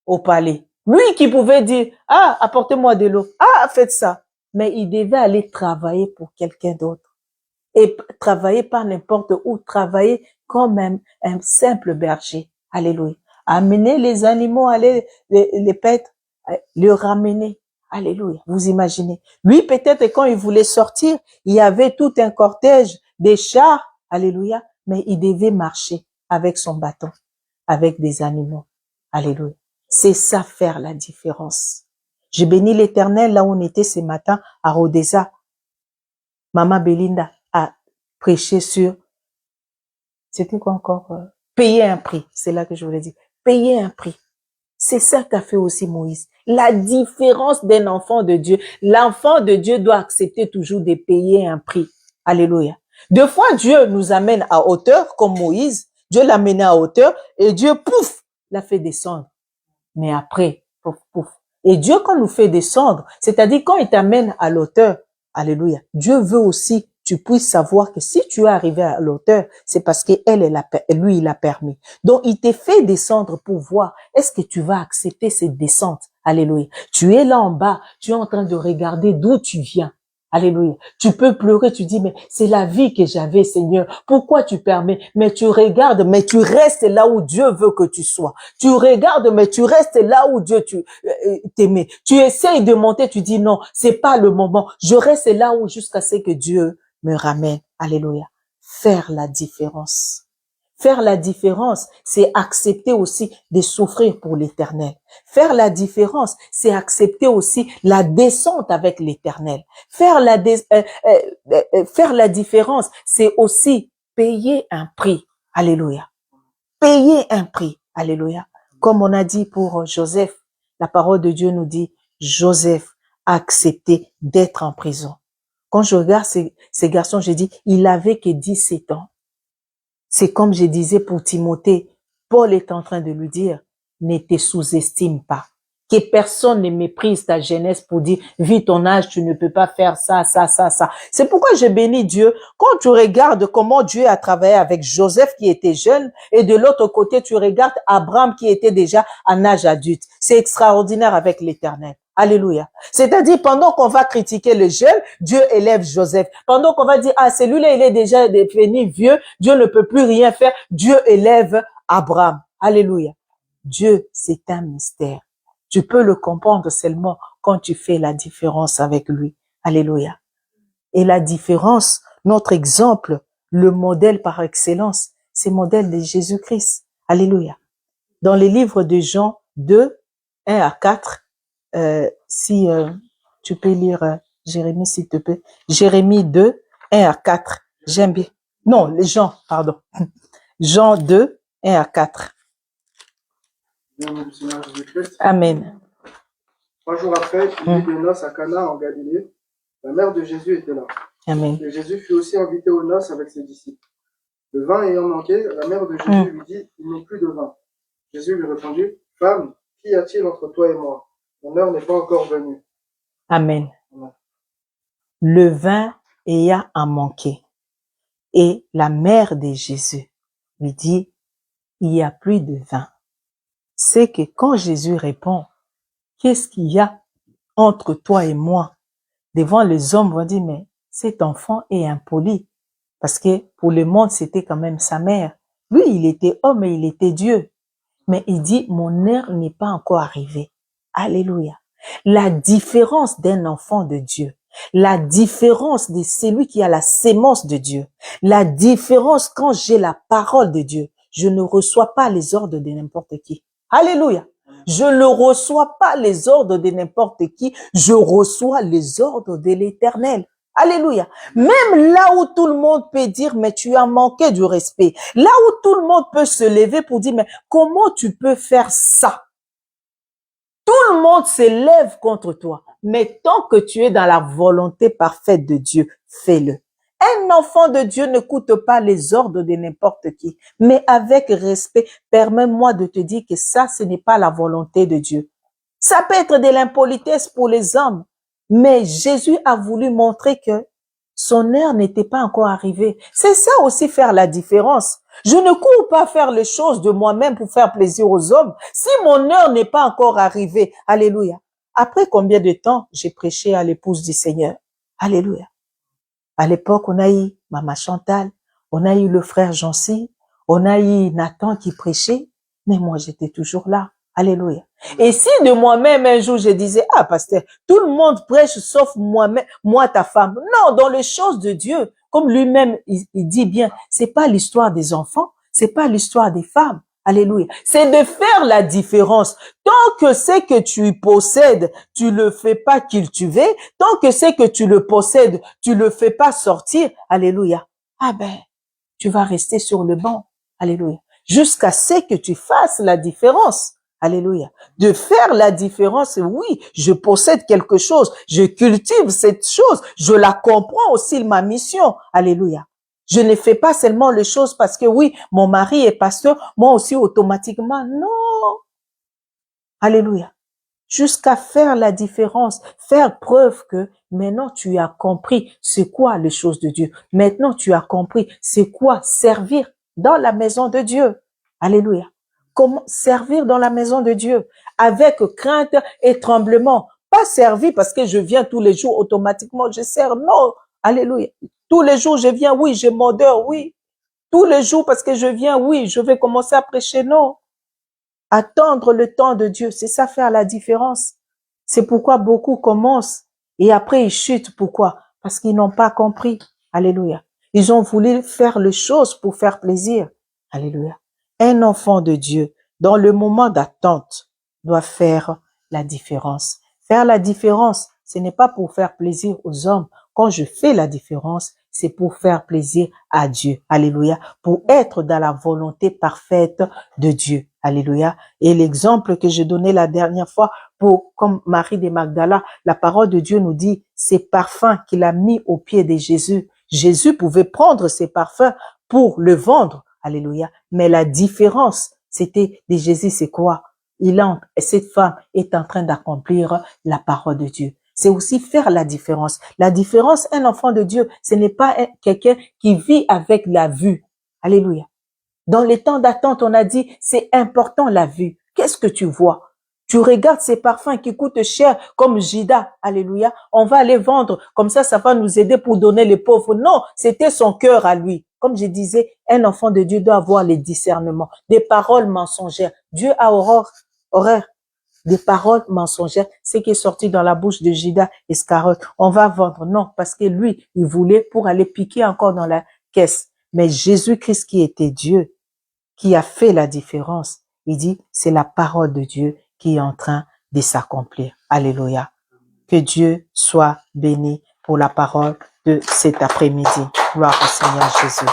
au palais, lui qui pouvait dire, ah, apportez-moi de l'eau, ah, faites ça. Mais il devait aller travailler pour quelqu'un d'autre. Et travailler pas n'importe où, travailler comme un simple berger. Alléluia. Amener les animaux, aller les paître, les ramener. Alléluia. Vous imaginez. Lui, peut-être, quand il voulait sortir, il y avait tout un cortège des chars. Alléluia. Mais il devait marcher avec son bâton, avec des animaux. Alléluia. C'est ça faire la différence. Je bénis l'Éternel là où on était ce matin à Rodeza. Maman Belinda a prêché sur, c'était quoi encore? Payer un prix. C'est là que je voulais dire. Payer un prix. C'est ça qu'a fait aussi Moïse. La différence d'un enfant de Dieu. L'enfant de Dieu doit accepter toujours de payer un prix. Alléluia. Deux fois, Dieu nous amène à hauteur, comme Moïse. Dieu l'a mené à hauteur et Dieu, pouf, l'a fait descendre. Mais après, pouf, pouf. Et Dieu, quand nous fait descendre, c'est-à-dire quand il t'amène à l'auteur, alléluia, Dieu veut aussi tu puisses savoir que si tu es arrivé à l'auteur, c'est parce que lui, il a permis. Donc, il t'est fait descendre pour voir, est-ce que tu vas accepter cette descente? Alléluia. Tu es là en bas, tu es en train de regarder d'où tu viens. Alléluia. Tu peux pleurer, tu dis, mais c'est la vie que j'avais, Seigneur. Pourquoi tu permets? Mais tu regardes, mais tu restes là où Dieu veut que tu sois. Tu regardes, mais tu restes là où Dieu t'aimait. Tu essayes de monter, tu dis, non, c'est pas le moment. Je reste là où jusqu'à ce que Dieu me ramène. Alléluia. Faire la différence. Faire la différence, c'est accepter aussi de souffrir pour l'Éternel. Faire la différence, c'est accepter aussi la descente avec l'Éternel. Faire la différence, c'est aussi payer un prix. Alléluia. Payer un prix. Alléluia. Comme on a dit pour Joseph, la parole de Dieu nous dit, Joseph a accepté d'être en prison. Quand je regarde ces garçons, je dis, il avait que 17 ans. C'est comme je disais pour Timothée, Paul est en train de lui dire, ne te sous-estime pas. Que personne ne méprise ta jeunesse pour dire, vu ton âge, tu ne peux pas faire ça, ça, ça, ça. C'est pourquoi je bénis Dieu. Quand tu regardes comment Dieu a travaillé avec Joseph qui était jeune, et de l'autre côté, tu regardes Abraham qui était déjà en âge adulte. C'est extraordinaire avec l'Éternel. Alléluia. C'est-à-dire, pendant qu'on va critiquer le jeune, Dieu élève Joseph. Pendant qu'on va dire, ah, celui-là, il est déjà devenu vieux, Dieu ne peut plus rien faire, Dieu élève Abraham. Alléluia. Dieu, c'est un mystère. Tu peux le comprendre seulement quand tu fais la différence avec lui. Alléluia. Et la différence, notre exemple, le modèle par excellence, c'est le modèle de Jésus-Christ. Alléluia. Dans les livres de Jean 2, 1 à 4, si tu peux lire Jérémie, s'il te plaît. Jérémie 2, 1 à 4. J'aime bien. Non, les Jean, pardon. Jean 2, 1 à 4. Amen. 3 jours après, il y eut des noces à Cana en Galilée. La mère de Jésus était là. Amen. Et Jésus fut aussi invité aux noces avec ses disciples. Le vin ayant manqué, la mère de Jésus lui dit, ils n'ont plus de vin. Jésus lui répondit, femme, qu'y a-t-il entre toi et moi? Mon heure n'est pas encore venue. Amen. Amen. Le vin ayant manqué. Et la mère de Jésus lui dit, il n'y a plus de vin. C'est que quand Jésus répond, qu'est-ce qu'il y a entre toi et moi? Devant les hommes, on va dire, mais cet enfant est impoli. Parce que pour le monde, c'était quand même sa mère. Lui, il était homme et il était Dieu. Mais il dit, mon heure n'est pas encore arrivée. Alléluia. La différence d'un enfant de Dieu, la différence de celui qui a la sémence de Dieu, la différence quand j'ai la parole de Dieu, je ne reçois pas les ordres de n'importe qui. Alléluia. Je ne reçois pas les ordres de n'importe qui, je reçois les ordres de l'Éternel. Alléluia. Même là où tout le monde peut dire, mais tu as manqué du respect. Là où tout le monde peut se lever pour dire, mais comment tu peux faire ça? Tout le monde se lève contre toi. Mais tant que tu es dans la volonté parfaite de Dieu, fais-le. Un enfant de Dieu n'écoute pas les ordres de n'importe qui, mais avec respect, permets-moi de te dire que ça, ce n'est pas la volonté de Dieu. Ça peut être de l'impolitesse pour les hommes, mais Jésus a voulu montrer que son heure n'était pas encore arrivée. C'est ça aussi faire la différence. Je ne cours pas faire les choses de moi-même pour faire plaisir aux hommes. Si mon heure n'est pas encore arrivée, alléluia. Après combien de temps j'ai prêché à l'épouse du Seigneur? Alléluia. À l'époque, on a eu Maman Chantal, on a eu le frère Jancy, on a eu Nathan qui prêchait, mais moi j'étais toujours là. Alléluia. Et si de moi-même un jour je disais, ah pasteur, tout le monde prêche sauf moi-même, moi ta femme. Non, dans les choses de Dieu, comme lui-même il dit bien, c'est pas l'histoire des enfants, c'est pas l'histoire des femmes. Alléluia. C'est de faire la différence. Tant que c'est que tu possèdes, tu le fais pas cultiver. Tant que c'est que tu le possèdes, tu le fais pas sortir. Alléluia. Ah ben, tu vas rester sur le banc. Alléluia. Jusqu'à ce que tu fasses la différence. Alléluia. De faire la différence, oui, je possède quelque chose, je cultive cette chose, je la comprends aussi, ma mission. Alléluia. Je ne fais pas seulement les choses parce que oui, mon mari est pasteur, moi aussi automatiquement. Non. Alléluia. Jusqu'à faire la différence, faire preuve que maintenant tu as compris c'est quoi les choses de Dieu. Maintenant tu as compris c'est quoi servir dans la maison de Dieu. Alléluia. Comment servir dans la maison de Dieu avec crainte et tremblement. Pas servir parce que je viens tous les jours automatiquement, je sers. Non. Alléluia. Tous les jours, je viens, oui, j'ai mon heure, oui. Tous les jours, parce que je viens, oui, je vais commencer à prêcher, non. Attendre le temps de Dieu, c'est ça faire la différence. C'est pourquoi beaucoup commencent et après ils chutent. Pourquoi? Parce qu'ils n'ont pas compris. Alléluia. Ils ont voulu faire les choses pour faire plaisir. Alléluia. Un enfant de Dieu, dans le moment d'attente, doit faire la différence. Faire la différence, ce n'est pas pour faire plaisir aux hommes. Quand je fais la différence, c'est pour faire plaisir à Dieu. Alléluia. Pour être dans la volonté parfaite de Dieu. Alléluia. Et l'exemple que j'ai donné la dernière fois pour, comme Marie de Magdala, la parole de Dieu nous dit, ces parfums qu'il a mis aux pieds de Jésus. Jésus pouvait prendre ces parfums pour le vendre. Alléluia. Mais la différence, c'était de Jésus, c'est quoi? Cette femme est en train d'accomplir la parole de Dieu. C'est aussi faire la différence. La différence, un enfant de Dieu, ce n'est pas quelqu'un qui vit avec la vue. Alléluia. Dans les temps d'attente, on a dit, c'est important la vue. Qu'est-ce que tu vois? Tu regardes ces parfums qui coûtent cher, comme Judas. Alléluia. On va les vendre. Comme ça va nous aider pour donner les pauvres. Non, c'était son cœur à lui. Comme je disais, un enfant de Dieu doit avoir les discernements, des paroles mensongères. Dieu a horreur des paroles mensongères, ce qui est sorti dans la bouche de Judas Iscariote. On va vendre. Non, parce que lui, il voulait pour aller piquer encore dans la caisse. Mais Jésus-Christ qui était Dieu, qui a fait la différence, il dit, c'est la parole de Dieu qui est en train de s'accomplir. Alléluia. Que Dieu soit béni pour la parole de cet après-midi. Gloire au Seigneur Jésus.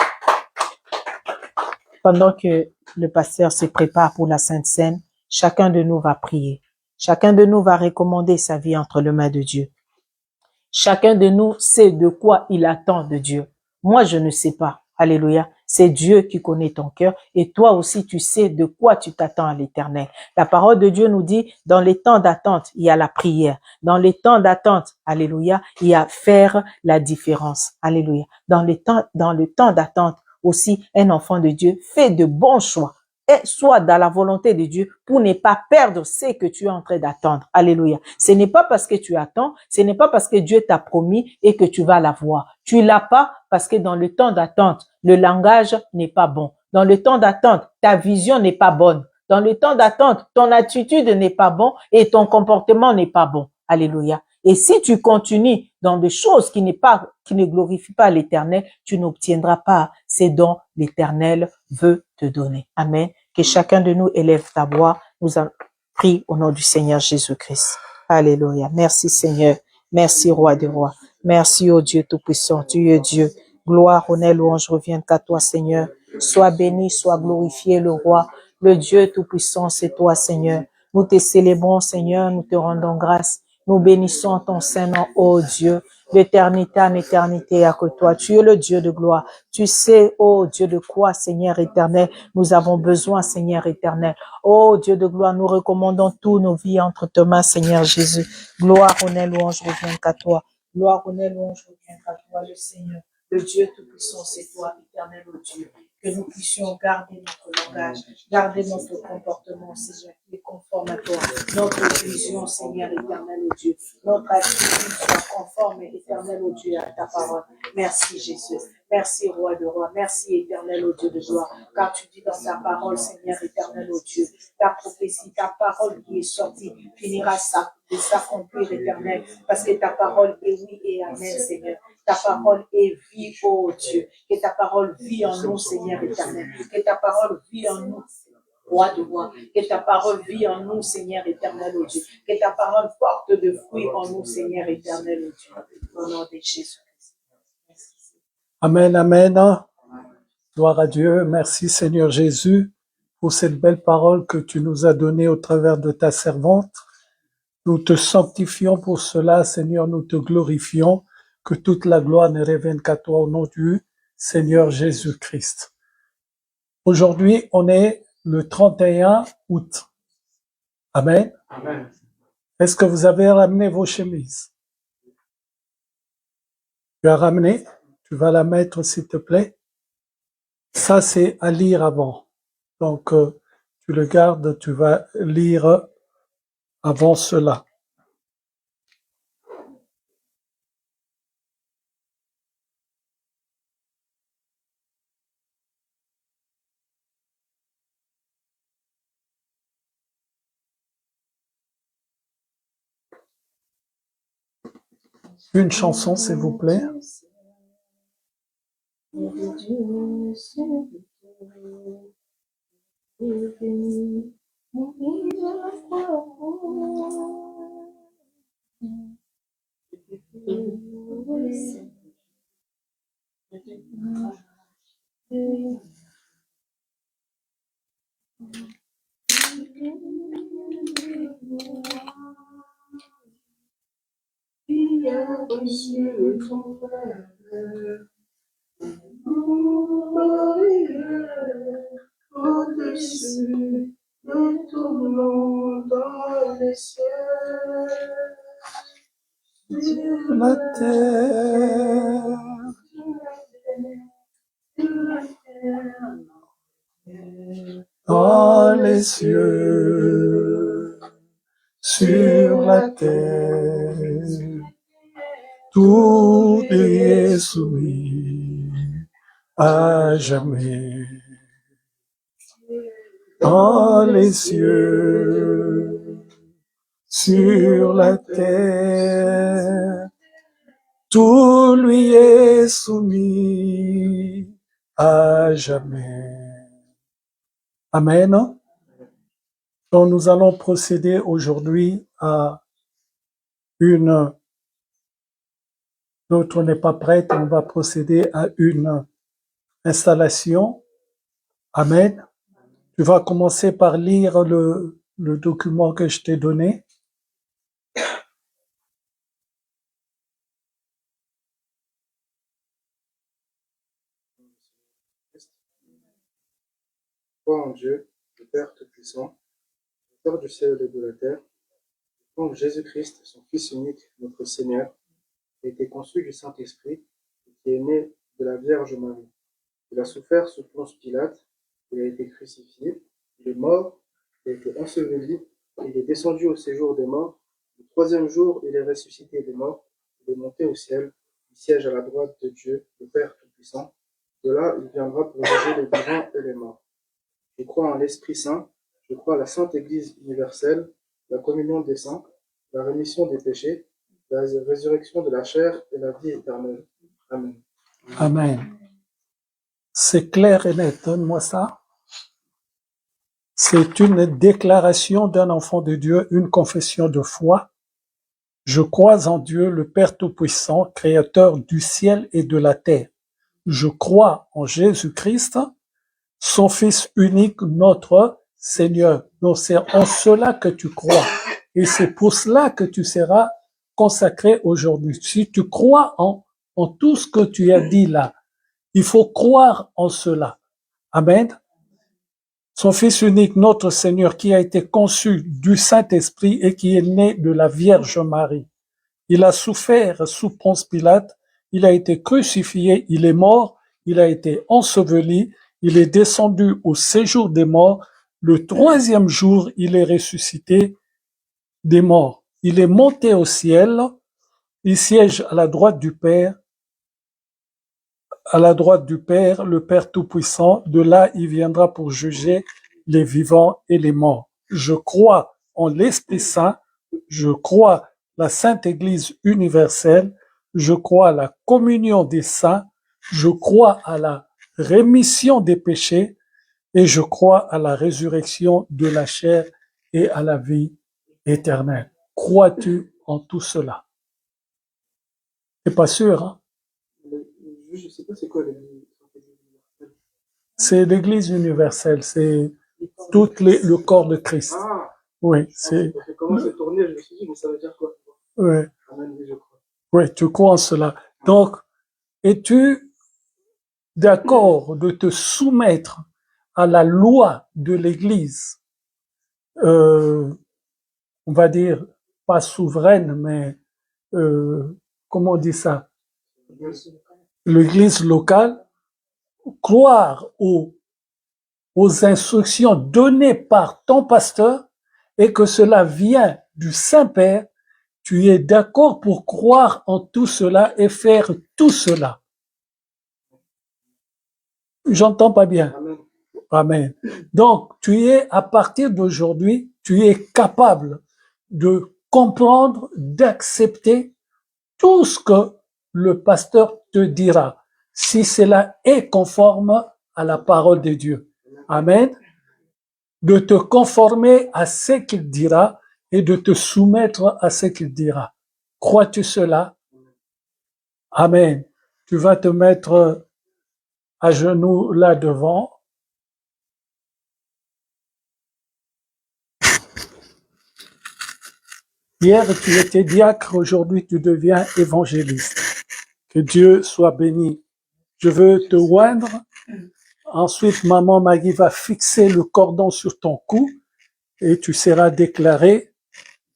Pendant que le pasteur se prépare pour la Sainte Seine, chacun de nous va prier. Chacun de nous va recommander sa vie entre les mains de Dieu. Chacun de nous sait de quoi il attend de Dieu. Moi, je ne sais pas. Alléluia. C'est Dieu qui connaît ton cœur et toi aussi, tu sais de quoi tu t'attends à l'Éternel. La parole de Dieu nous dit, dans les temps d'attente, il y a la prière. Dans les temps d'attente, alléluia, il y a faire la différence. Alléluia. Dans le temps d'attente aussi, un enfant de Dieu fait de bons choix. Et sois dans la volonté de Dieu pour ne pas perdre ce que tu es en train d'attendre. Alléluia. Ce n'est pas parce que tu attends, ce n'est pas parce que Dieu t'a promis et que tu vas l'avoir. Tu l'as pas parce que dans le temps d'attente, le langage n'est pas bon. Dans le temps d'attente, ta vision n'est pas bonne. Dans le temps d'attente, ton attitude n'est pas bon et ton comportement n'est pas bon. Alléluia. Et si tu continues dans des choses qui ne glorifient pas l'Éternel, tu n'obtiendras pas ces dons l'Éternel veut te donner. Amen. Que chacun de nous élève ta voix. Nous en prie au nom du Seigneur Jésus-Christ. Alléluia. Merci Seigneur. Merci Roi des Rois. Merci ô Dieu Tout-Puissant. Tu es Dieu. Gloire, honneur, louange reviennent qu'à toi Seigneur. Sois béni, sois glorifié le Roi. Le Dieu Tout-Puissant, c'est toi Seigneur. Nous te célébrons Seigneur, nous te rendons grâce. Nous bénissons ton Saint-Nom, ô Dieu, d'éternité en éternité à que toi. Tu es le Dieu de gloire. Tu sais, ô Dieu de quoi, Seigneur éternel, nous avons besoin, Seigneur éternel. Ô Dieu de gloire, nous recommandons tous nos vies entre tes mains, Seigneur Jésus. Gloire, honneur, louange revient qu'à toi. Gloire, honneur, louange revient qu'à toi, le Seigneur. Le Dieu Tout-Puissant, c'est toi, éternel, ô Dieu. Que nous puissions garder notre langage, garder notre comportement, Seigneur, qui est conforme à toi. Notre vision, Seigneur, éternel, ô Dieu. Notre attitude soit conforme, éternel, ô Dieu, à ta parole. Merci, Jésus. Merci, Roi de Rois. Merci, éternel, ô Dieu de gloire. Car tu dis dans ta parole, Seigneur, éternel, ô Dieu, ta prophétie, ta parole qui est sortie, finira de s'accomplir, éternel, parce que ta parole est oui et amen, Seigneur. Ta parole est vie, ô Dieu. Que ta parole vit en nous, Seigneur éternel. Que ta parole vit en nous, Roi de Roi. Que ta parole vit en nous, Seigneur éternel, ô Dieu. Que ta parole porte de fruits en nous, Seigneur éternel, ô Dieu. Au nom de Jésus. Amen, amen. Gloire à Dieu. Merci Seigneur Jésus pour cette belle parole que tu nous as donnée au travers de ta servante. Nous te sanctifions pour cela, Seigneur, nous te glorifions. Que toute la gloire ne revienne qu'à toi au nom du Seigneur Jésus-Christ. Aujourd'hui, on est le 31 août. Amen. Amen. Est-ce que vous avez ramené vos chemises? Tu as ramené? Tu vas la mettre, s'il te plaît. Ça, c'est à lire avant. Donc, tu le gardes, tu vas lire avant cela. Une chanson, s'il vous plaît. Qui a reçu ton frère, au-dessus de tout nom dans les cieux, Sur la terre, dans les cieux, sur la terre, tout est soumis à jamais. Dans les cieux, sur la terre, tout lui est soumis à jamais. Amen. Donc nous allons procéder aujourd'hui à l'autre n'est pas prête, on va procéder à une installation. Amen. Tu vas commencer par lire le document que je t'ai donné. Crois en Dieu, le Père Tout-Puissant, Auteur du ciel et de la terre, crois en Jésus-Christ, son Fils unique, notre Seigneur, qui a été conçu du Saint-Esprit et qui est né de la Vierge Marie. Il a souffert sous Ponce Pilate, il a été crucifié, il est mort, il a été enseveli, il est descendu au séjour des morts. Le troisième jour, il est ressuscité des morts, il est monté au ciel, il siège à la droite de Dieu, le Père Tout-Puissant. De là, il viendra pour juger les vivants et les morts. Je crois en l'Esprit Saint, Je crois à la Sainte Église universelle, la communion des saints, la rémission des péchés, la résurrection de la chair et la vie éternelle. Amen. Amen. C'est clair et net. Donne-moi ça. C'est une déclaration d'un enfant de Dieu, une confession de foi. Je crois en Dieu, le Père Tout-Puissant, Créateur du ciel et de la terre. Je crois en Jésus-Christ, son Fils unique, notre Seigneur. Donc c'est en cela que tu crois. Et c'est pour cela que tu seras consacré aujourd'hui. Si tu crois en tout ce que tu as dit là, il faut croire en cela. Amen. Son Fils unique, notre Seigneur, qui a été conçu du Saint-Esprit et qui est né de la Vierge Marie. Il a souffert sous Ponce Pilate, il a été crucifié, il est mort, il a été enseveli, il est descendu au séjour des morts. Le troisième jour, il est ressuscité des morts. Il est monté au ciel, il siège à la droite du Père, le Père Tout-Puissant. De là, il viendra pour juger les vivants et les morts. Je crois en l'Esprit Saint, je crois la Sainte Église universelle, je crois à la communion des saints, je crois à la rémission des péchés et je crois à la résurrection de la chair et à la vie éternelle. Crois-tu en tout cela? T'es pas sûr, hein? Je sais pas c'est quoi l'Église. C'est l'Église universelle, c'est tout le corps de Christ. Ah, Oui, c'est. comment c'est tourné, je me suis dit, mais ça veut dire quoi? Oui, Amen, oui, je crois. oui, tu crois en cela. Donc, es-tu d'accord de te soumettre à la loi de l'Église, on va dire pas souveraine, mais comment on dit ça? L'Église locale, croire aux instructions données par ton pasteur et que cela vient du Saint-Père, tu es d'accord pour croire en tout cela et faire tout cela. J'entends pas bien. Amen. Amen. Donc, tu es, à partir d'aujourd'hui, tu es capable de comprendre, d'accepter tout ce que le pasteur te dira, si cela est conforme à la parole de Dieu. Amen. De te conformer à ce qu'il dira et de te soumettre à ce qu'il dira. Crois-tu cela? Amen. Tu vas te mettre à genoux là devant. Hier, tu étais diacre, aujourd'hui, tu deviens évangéliste. Que Dieu soit béni. Je veux te oindre. Ensuite, maman Maggie va fixer le cordon sur ton cou et tu seras déclaré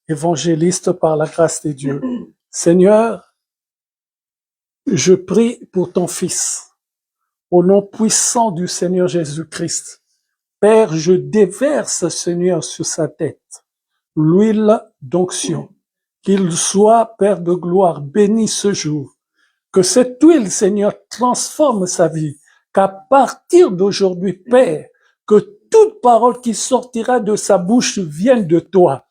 évangéliste par la grâce de Dieu. Seigneur, je prie pour ton Fils, au nom puissant du Seigneur Jésus-Christ. Père, je déverse, Seigneur, sur sa tête l'huile d'onction. Qu'il soit, Père de gloire, béni ce jour. Que cette huile, Seigneur, transforme sa vie. Qu'à partir d'aujourd'hui, Père, que toute parole qui sortira de sa bouche vienne de toi.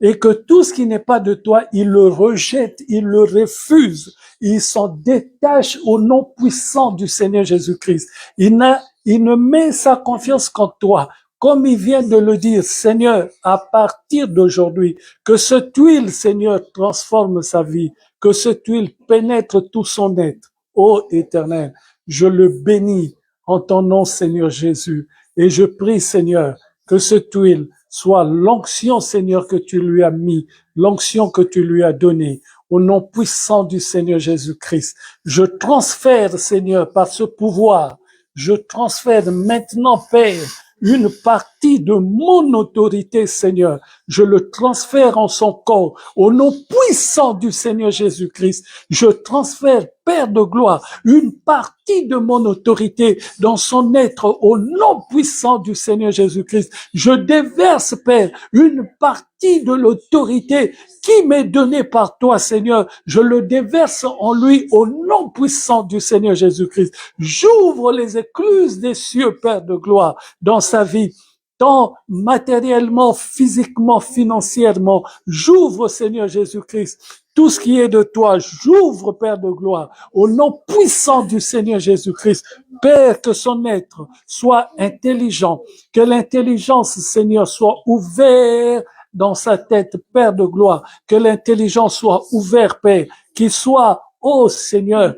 Et que tout ce qui n'est pas de toi, il le rejette, il le refuse. Il s'en détache au nom puissant du Seigneur Jésus-Christ. Il ne met sa confiance qu'en toi. Comme il vient de le dire, Seigneur, à partir d'aujourd'hui, que cette huile, Seigneur, transforme sa vie, que cette huile pénètre tout son être. Ô Éternel, je le bénis en ton nom, Seigneur Jésus. Et je prie, Seigneur, que cette huile soit l'onction, Seigneur, que tu lui as mis, l'onction que tu lui as donnée. Au nom puissant du Seigneur Jésus-Christ, je transfère, Seigneur, par ce pouvoir, je transfère maintenant, Père, une partie de mon autorité, Seigneur. Je le transfère en son corps. Au nom puissant du Seigneur Jésus-Christ, je transfère, Père de gloire, une partie de mon autorité dans son être. Au nom puissant du Seigneur Jésus-Christ, je déverse, Père, une partie de l'autorité qui m'est donnée par toi, Seigneur. Je le déverse en lui au nom puissant du Seigneur Jésus-Christ. J'ouvre les écluses des cieux, Père de gloire, dans sa vie. tant matériellement, physiquement, financièrement. J'ouvre, Seigneur Jésus-Christ, tout ce qui est de toi. J'ouvre, Père de gloire, au nom puissant du Seigneur Jésus-Christ. Père, que son être soit intelligent, que l'intelligence, Seigneur, soit ouverte dans sa tête, Père de gloire, que l'intelligence soit ouverte, Père, qu'il soit, ô Seigneur,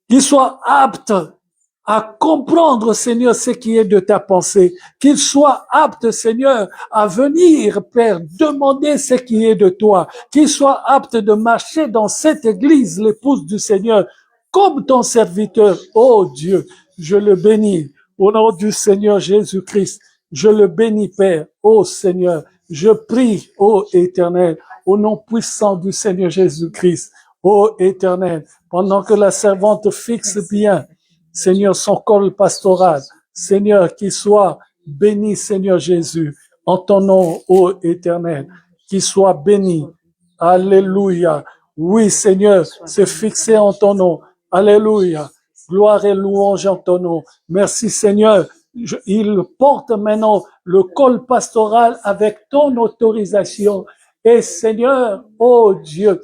qu'il soit apte à comprendre, Seigneur, ce qui est de ta pensée, qu'il soit apte, Seigneur, à venir, Père, demander ce qui est de toi, qu'il soit apte de marcher dans cette église, l'épouse du Seigneur, comme ton serviteur. Oh Dieu, je le bénis au nom du Seigneur Jésus-Christ. Je le bénis, Père. Oh Seigneur, je prie, ô Éternel, au nom puissant du Seigneur Jésus-Christ. Ô Éternel, pendant que la servante fixe bien, Seigneur, son col pastoral, Seigneur, qu'il soit béni, Seigneur Jésus, en ton nom, ô Éternel, qu'il soit béni. Alléluia. Oui, Seigneur, c'est fixé en ton nom. Alléluia. Gloire et louange en ton nom. Merci, Seigneur. Il porte maintenant le col pastoral avec ton autorisation. Et Seigneur, ô Dieu,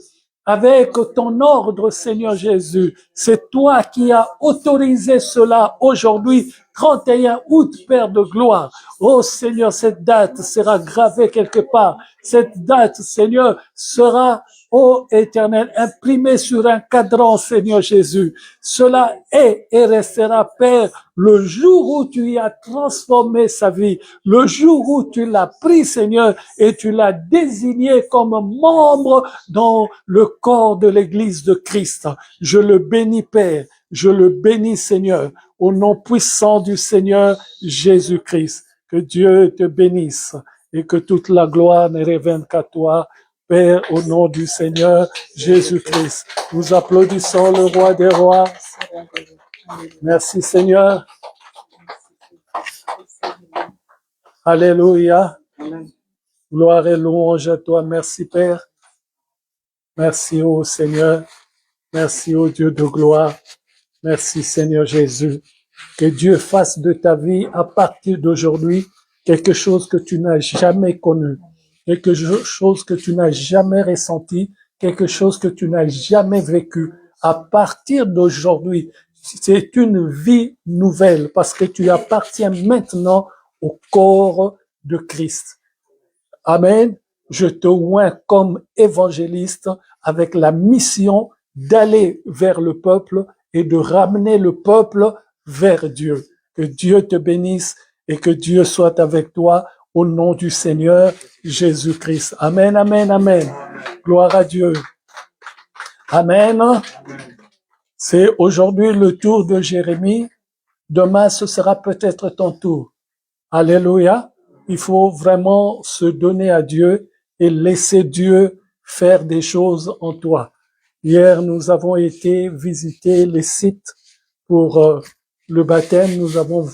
avec ton ordre, Seigneur Jésus, c'est toi qui as autorisé cela aujourd'hui, 31 août, Père de gloire. Oh Seigneur, cette date sera gravée quelque part. Cette date, Seigneur, sera, ô Éternel, imprimée sur un cadran, Seigneur Jésus. Cela est et restera, Père, le jour où tu y as transformé sa vie, le jour où tu l'as pris, Seigneur, et tu l'as désigné comme membre dans le corps de l'Église de Christ. Je le bénis, Père. Je le bénis, Seigneur, au nom puissant du Seigneur Jésus-Christ. Que Dieu te bénisse et que toute la gloire ne revienne qu'à toi, Père, au nom du Seigneur Jésus-Christ. Nous applaudissons le Roi des Rois. Merci, Seigneur. Alléluia. Amen. Gloire et louange à toi. Merci, Père. Merci, ô Seigneur. Merci, ô Dieu de gloire. Merci, Seigneur Jésus. Que Dieu fasse de ta vie, à partir d'aujourd'hui, quelque chose que tu n'as jamais connu, quelque chose que tu n'as jamais ressenti, quelque chose que tu n'as jamais vécu. À partir d'aujourd'hui, c'est une vie nouvelle parce que tu appartiens maintenant au corps de Christ. Amen. Je te oins comme évangéliste avec la mission d'aller vers le peuple et de ramener le peuple vers Dieu. Que Dieu te bénisse et que Dieu soit avec toi au nom du Seigneur Jésus-Christ. Amen, amen, amen. Gloire à Dieu. Amen. C'est aujourd'hui le tour de Jérémie. Demain, ce sera peut-être ton tour. Alléluia. Il faut vraiment se donner à Dieu et laisser Dieu faire des choses en toi. Hier, nous avons été visiter les sites pour le baptême. Nous avons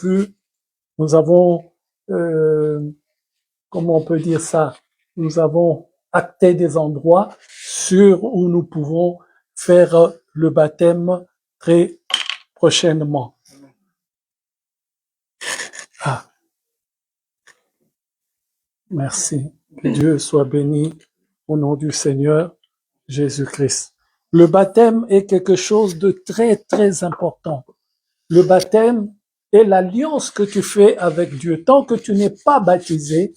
comment on peut dire ça? Nous avons acté des endroits sûrs où nous pouvons faire le baptême très prochainement. Ah. Merci. Que Dieu soit béni au nom du Seigneur Jésus-Christ. Le baptême est quelque chose de très, très important. Le baptême est l'alliance que tu fais avec Dieu. Tant que tu n'es pas baptisé,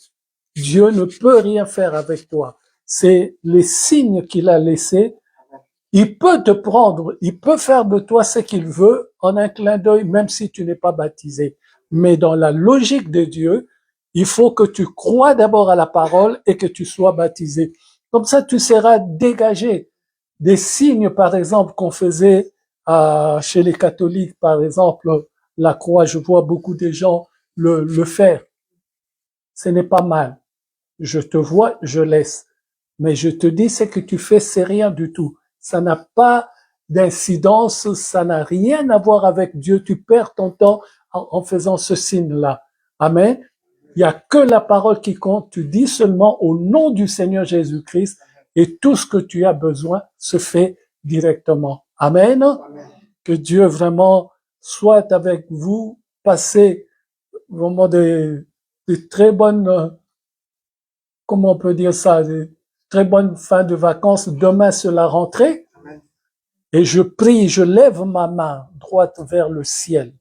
Dieu ne peut rien faire avec toi. C'est les signes qu'il a laissés. Il peut te prendre, il peut faire de toi ce qu'il veut en un clin d'œil, même si tu n'es pas baptisé. Mais dans la logique de Dieu, il faut que tu crois d'abord à la parole et que tu sois baptisé. Comme ça, tu seras dégagé. Des signes, par exemple, qu'on faisait chez les catholiques, par exemple, la croix, je vois beaucoup de gens le faire. Ce n'est pas mal. Je te vois, je laisse. Mais je te dis, ce que tu fais, c'est rien du tout. Ça n'a pas d'incidence, ça n'a rien à voir avec Dieu. Tu perds ton temps en faisant ce signe-là. Amen. Il n'y a que la parole qui compte. Tu dis seulement au nom du Seigneur Jésus-Christ et tout ce que tu as besoin se fait directement. Amen. Amen. Que Dieu vraiment soit avec vous. Passez vraiment des de très bonnes, comment on peut dire ça, de très bonnes fins de vacances. Demain, c'est la rentrée. Et je prie, je lève ma main droite vers le ciel.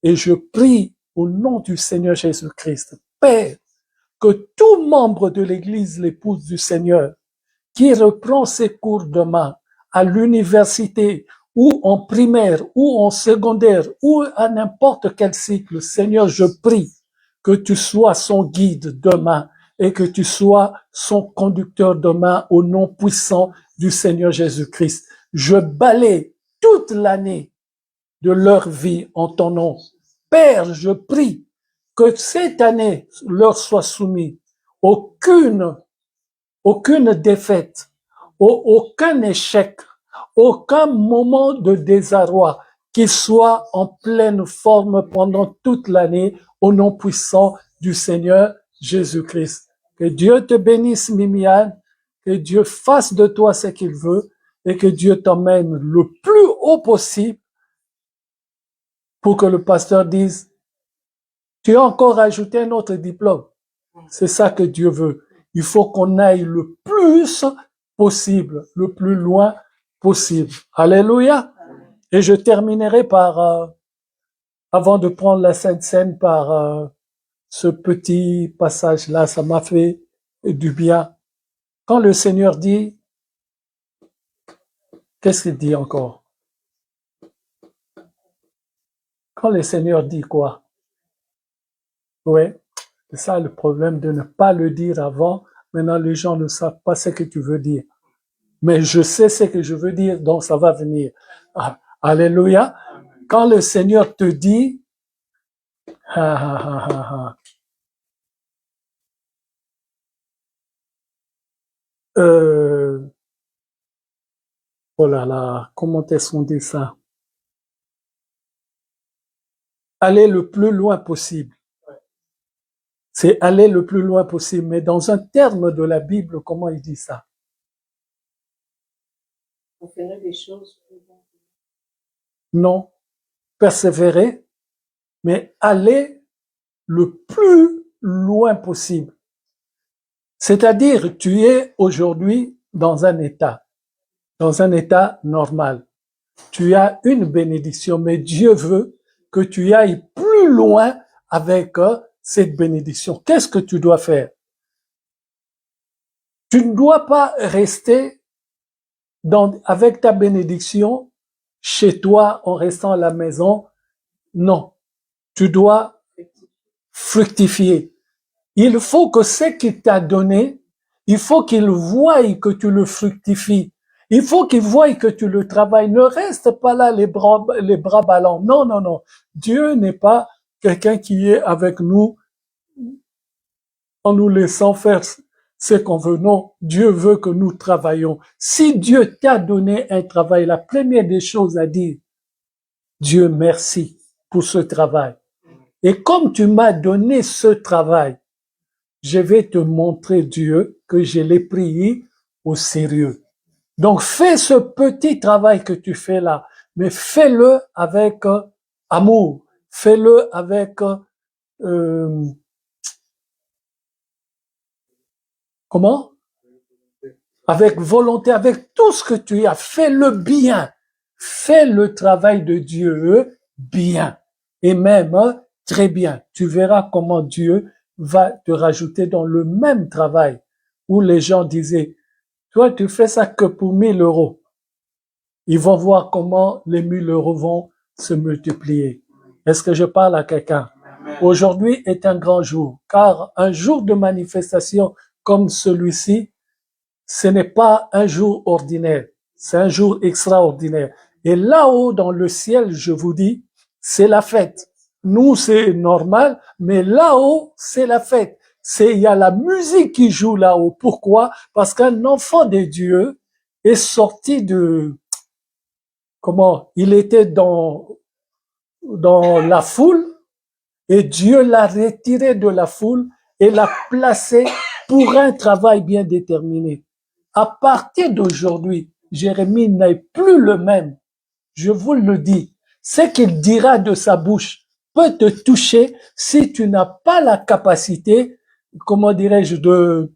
Et je prie au nom du Seigneur Jésus-Christ. Père, que tout membre de l'Église, l'épouse du Seigneur, qui reprend ses cours demain à l'université ou en primaire ou en secondaire ou à n'importe quel cycle, Seigneur, je prie que tu sois son guide demain et que tu sois son conducteur demain au nom puissant du Seigneur Jésus-Christ. Je balaie toute l'année de leur vie en ton nom. Père, je prie que cette année leur soit soumise aucune défaite, aucun échec, aucun moment de désarroi, qu'ils soient en pleine forme pendant toute l'année au nom puissant du Seigneur Jésus-Christ. Que Dieu te bénisse, Mimiane, que Dieu fasse de toi ce qu'il veut et que Dieu t'emmène le plus haut possible pour que le pasteur dise, tu as encore ajouté un autre diplôme. C'est ça que Dieu veut. Il faut qu'on aille le plus possible, le plus loin possible. Alléluia. Et je terminerai par, avant de prendre la Sainte Seine, par ce petit passage-là. Ça m'a fait du bien. Quand le Seigneur dit, qu'est-ce qu'il dit encore? Quand le Seigneur dit quoi? Oui, c'est ça le problème de ne pas le dire avant. Maintenant, les gens ne savent pas ce que tu veux dire. Mais je sais ce que je veux dire, donc ça va venir. Ah, alléluia. Quand le Seigneur te dit, oh là là, comment est-ce qu'on dit ça? Aller le plus loin possible. C'est aller le plus loin possible. Mais dans un terme de la Bible, comment il dit ça? On ferait des choses. Non. Persévérer, mais aller le plus loin possible. C'est-à-dire, tu es aujourd'hui dans un état normal. Tu as une bénédiction, mais Dieu veut que tu ailles plus loin avec cette bénédiction. Qu'est-ce que tu dois faire? Tu ne dois pas rester avec ta bénédiction chez toi en restant à la maison. Non, tu dois fructifier. Il faut que ce qu'il t'a donné, il faut qu'il voie que tu le fructifies. Il faut qu'il voie que tu le travailles. Ne reste pas là les bras ballants. Non, non, non. Dieu n'est pas quelqu'un qui est avec nous en nous laissant faire ce qu'on veut. Non, Dieu veut que nous travaillions. Si Dieu t'a donné un travail, la première des choses à dire, Dieu merci pour ce travail. Et comme tu m'as donné ce travail, je vais te montrer, Dieu, que je l'ai pris au sérieux. Donc, fais ce petit travail que tu fais là, mais fais-le avec amour, fais-le avec comment? Avec volonté, avec tout ce que tu as, fais-le bien. Fais le travail de Dieu bien. Et même très bien. Tu verras comment Dieu va te rajouter dans le même travail où les gens disaient, toi, tu fais ça que pour 1000 euros. Ils vont voir comment les 1000 euros vont se multiplier. Est-ce que je parle à quelqu'un? Aujourd'hui est un grand jour, car un jour de manifestation comme celui-ci, ce n'est pas un jour ordinaire, c'est un jour extraordinaire. Et là-haut dans le ciel, je vous dis, c'est la fête. Nous, c'est normal, mais là-haut, c'est la fête. Il y a la musique qui joue là-haut. Pourquoi? Parce qu'un enfant de Dieu est sorti il était dans la foule et Dieu l'a retiré de la foule et l'a placé pour un travail bien déterminé. À partir d'aujourd'hui, Jérémie n'est plus le même. Je vous le dis. Ce qu'il dira de sa bouche peut te toucher si tu n'as pas la capacité, comment dirais-je, de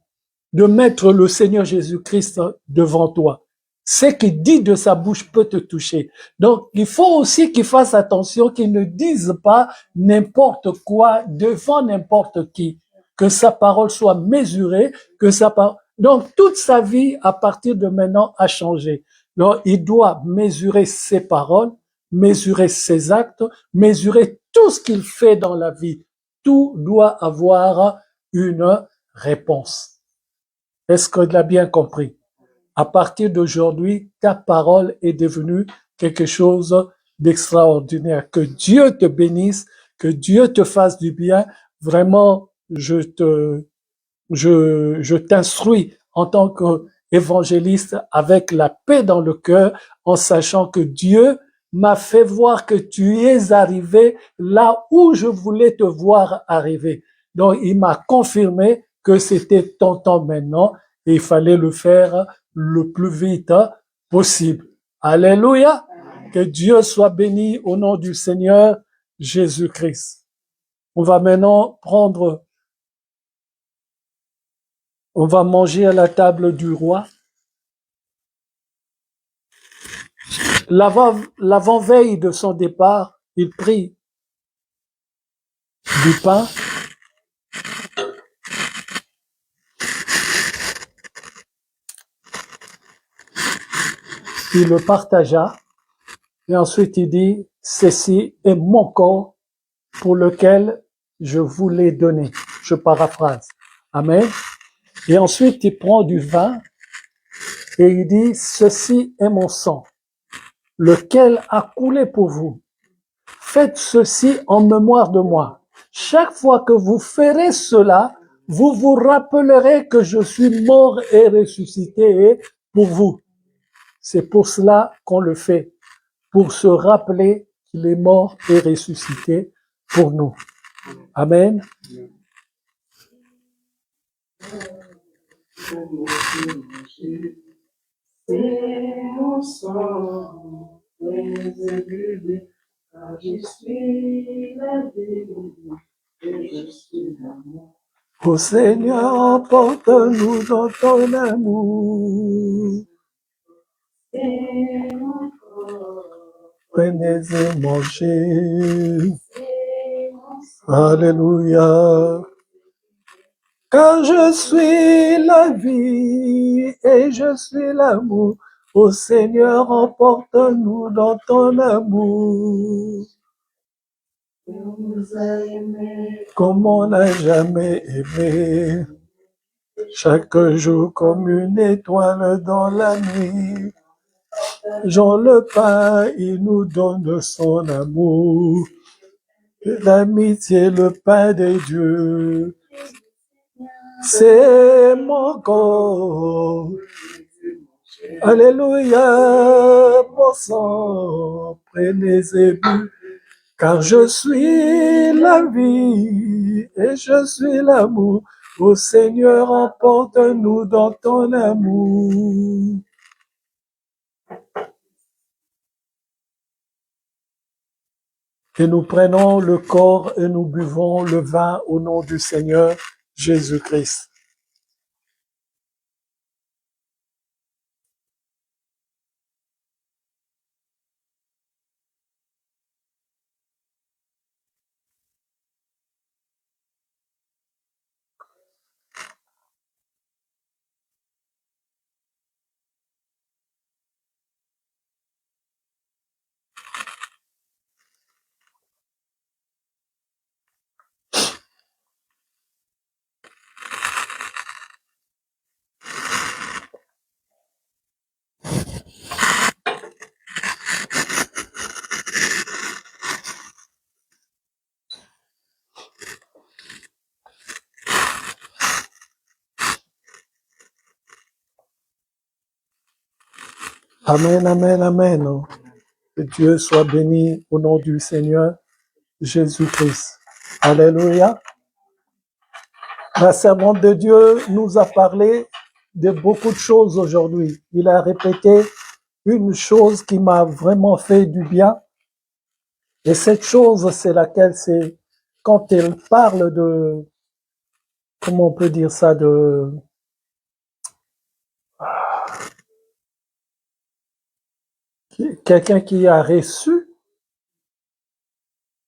mettre le Seigneur Jésus-Christ devant toi. Ce qu'il dit de sa bouche peut te toucher. Donc, il faut aussi qu'il fasse attention, qu'il ne dise pas n'importe quoi devant n'importe qui. Que sa parole soit mesurée, que sa parole... Donc, toute sa vie, à partir de maintenant, a changé. Donc, il doit mesurer ses paroles, mesurer ses actes, mesurer tout ce qu'il fait dans la vie. Tout doit avoir une réponse. Est-ce que tu l'as bien compris? À partir d'aujourd'hui, ta parole est devenue quelque chose d'extraordinaire. Que Dieu te bénisse, que Dieu te fasse du bien. Vraiment, je t'instruis en tant qu'évangéliste avec la paix dans le cœur, en sachant que Dieu m'a fait voir que tu es arrivé là où je voulais te voir arriver. Donc, il m'a confirmé que c'était ton temps maintenant et il fallait le faire le plus vite possible. Alléluia! Que Dieu soit béni au nom du Seigneur Jésus-Christ. On va maintenant on va manger à la table du roi. L'avant-veille de son départ, il prit du pain, il le partagea, et ensuite il dit, ceci est mon corps pour lequel je vous l'ai donné. Je paraphrase. Amen. Et ensuite il prend du vin, et il dit, ceci est mon sang, lequel a coulé pour vous. Faites ceci en mémoire de moi. Chaque fois que vous ferez cela, vous vous rappellerez que je suis mort et ressuscité pour vous. C'est pour cela qu'on le fait, pour se rappeler qu'il est mort et ressuscité pour nous. Amen. Je suis la vie et je suis l'amour. Ô Seigneur, porte-nous dans ton amour. C'est mon corps, Prenez et mangez. c'est mon sang. Alléluia. Car je suis la vie et je suis l'amour. Ô Seigneur, emporte-nous dans ton amour. On nous a aimés Comme on n'a jamais aimé. Chaque jour comme une étoile dans la nuit. Jean le pain, il nous donne son amour. L'amitié, le pain de Dieu. C'est mon corps. Alléluia, mon sang, prenez et buvez, car je suis la vie et je suis l'amour. Ô Seigneur, emporte-nous dans ton amour. Et nous prenons le corps et nous buvons le vin au nom du Seigneur Jésus-Christ. Amen, amen, amen. Que Dieu soit béni au nom du Seigneur Jésus-Christ. Alléluia. La servante de Dieu nous a parlé de beaucoup de choses aujourd'hui. Il a répété une chose qui m'a vraiment fait du bien. Et cette chose, c'est laquelle c'est quand elle parle de, comment on peut dire ça, de quelqu'un qui a reçu,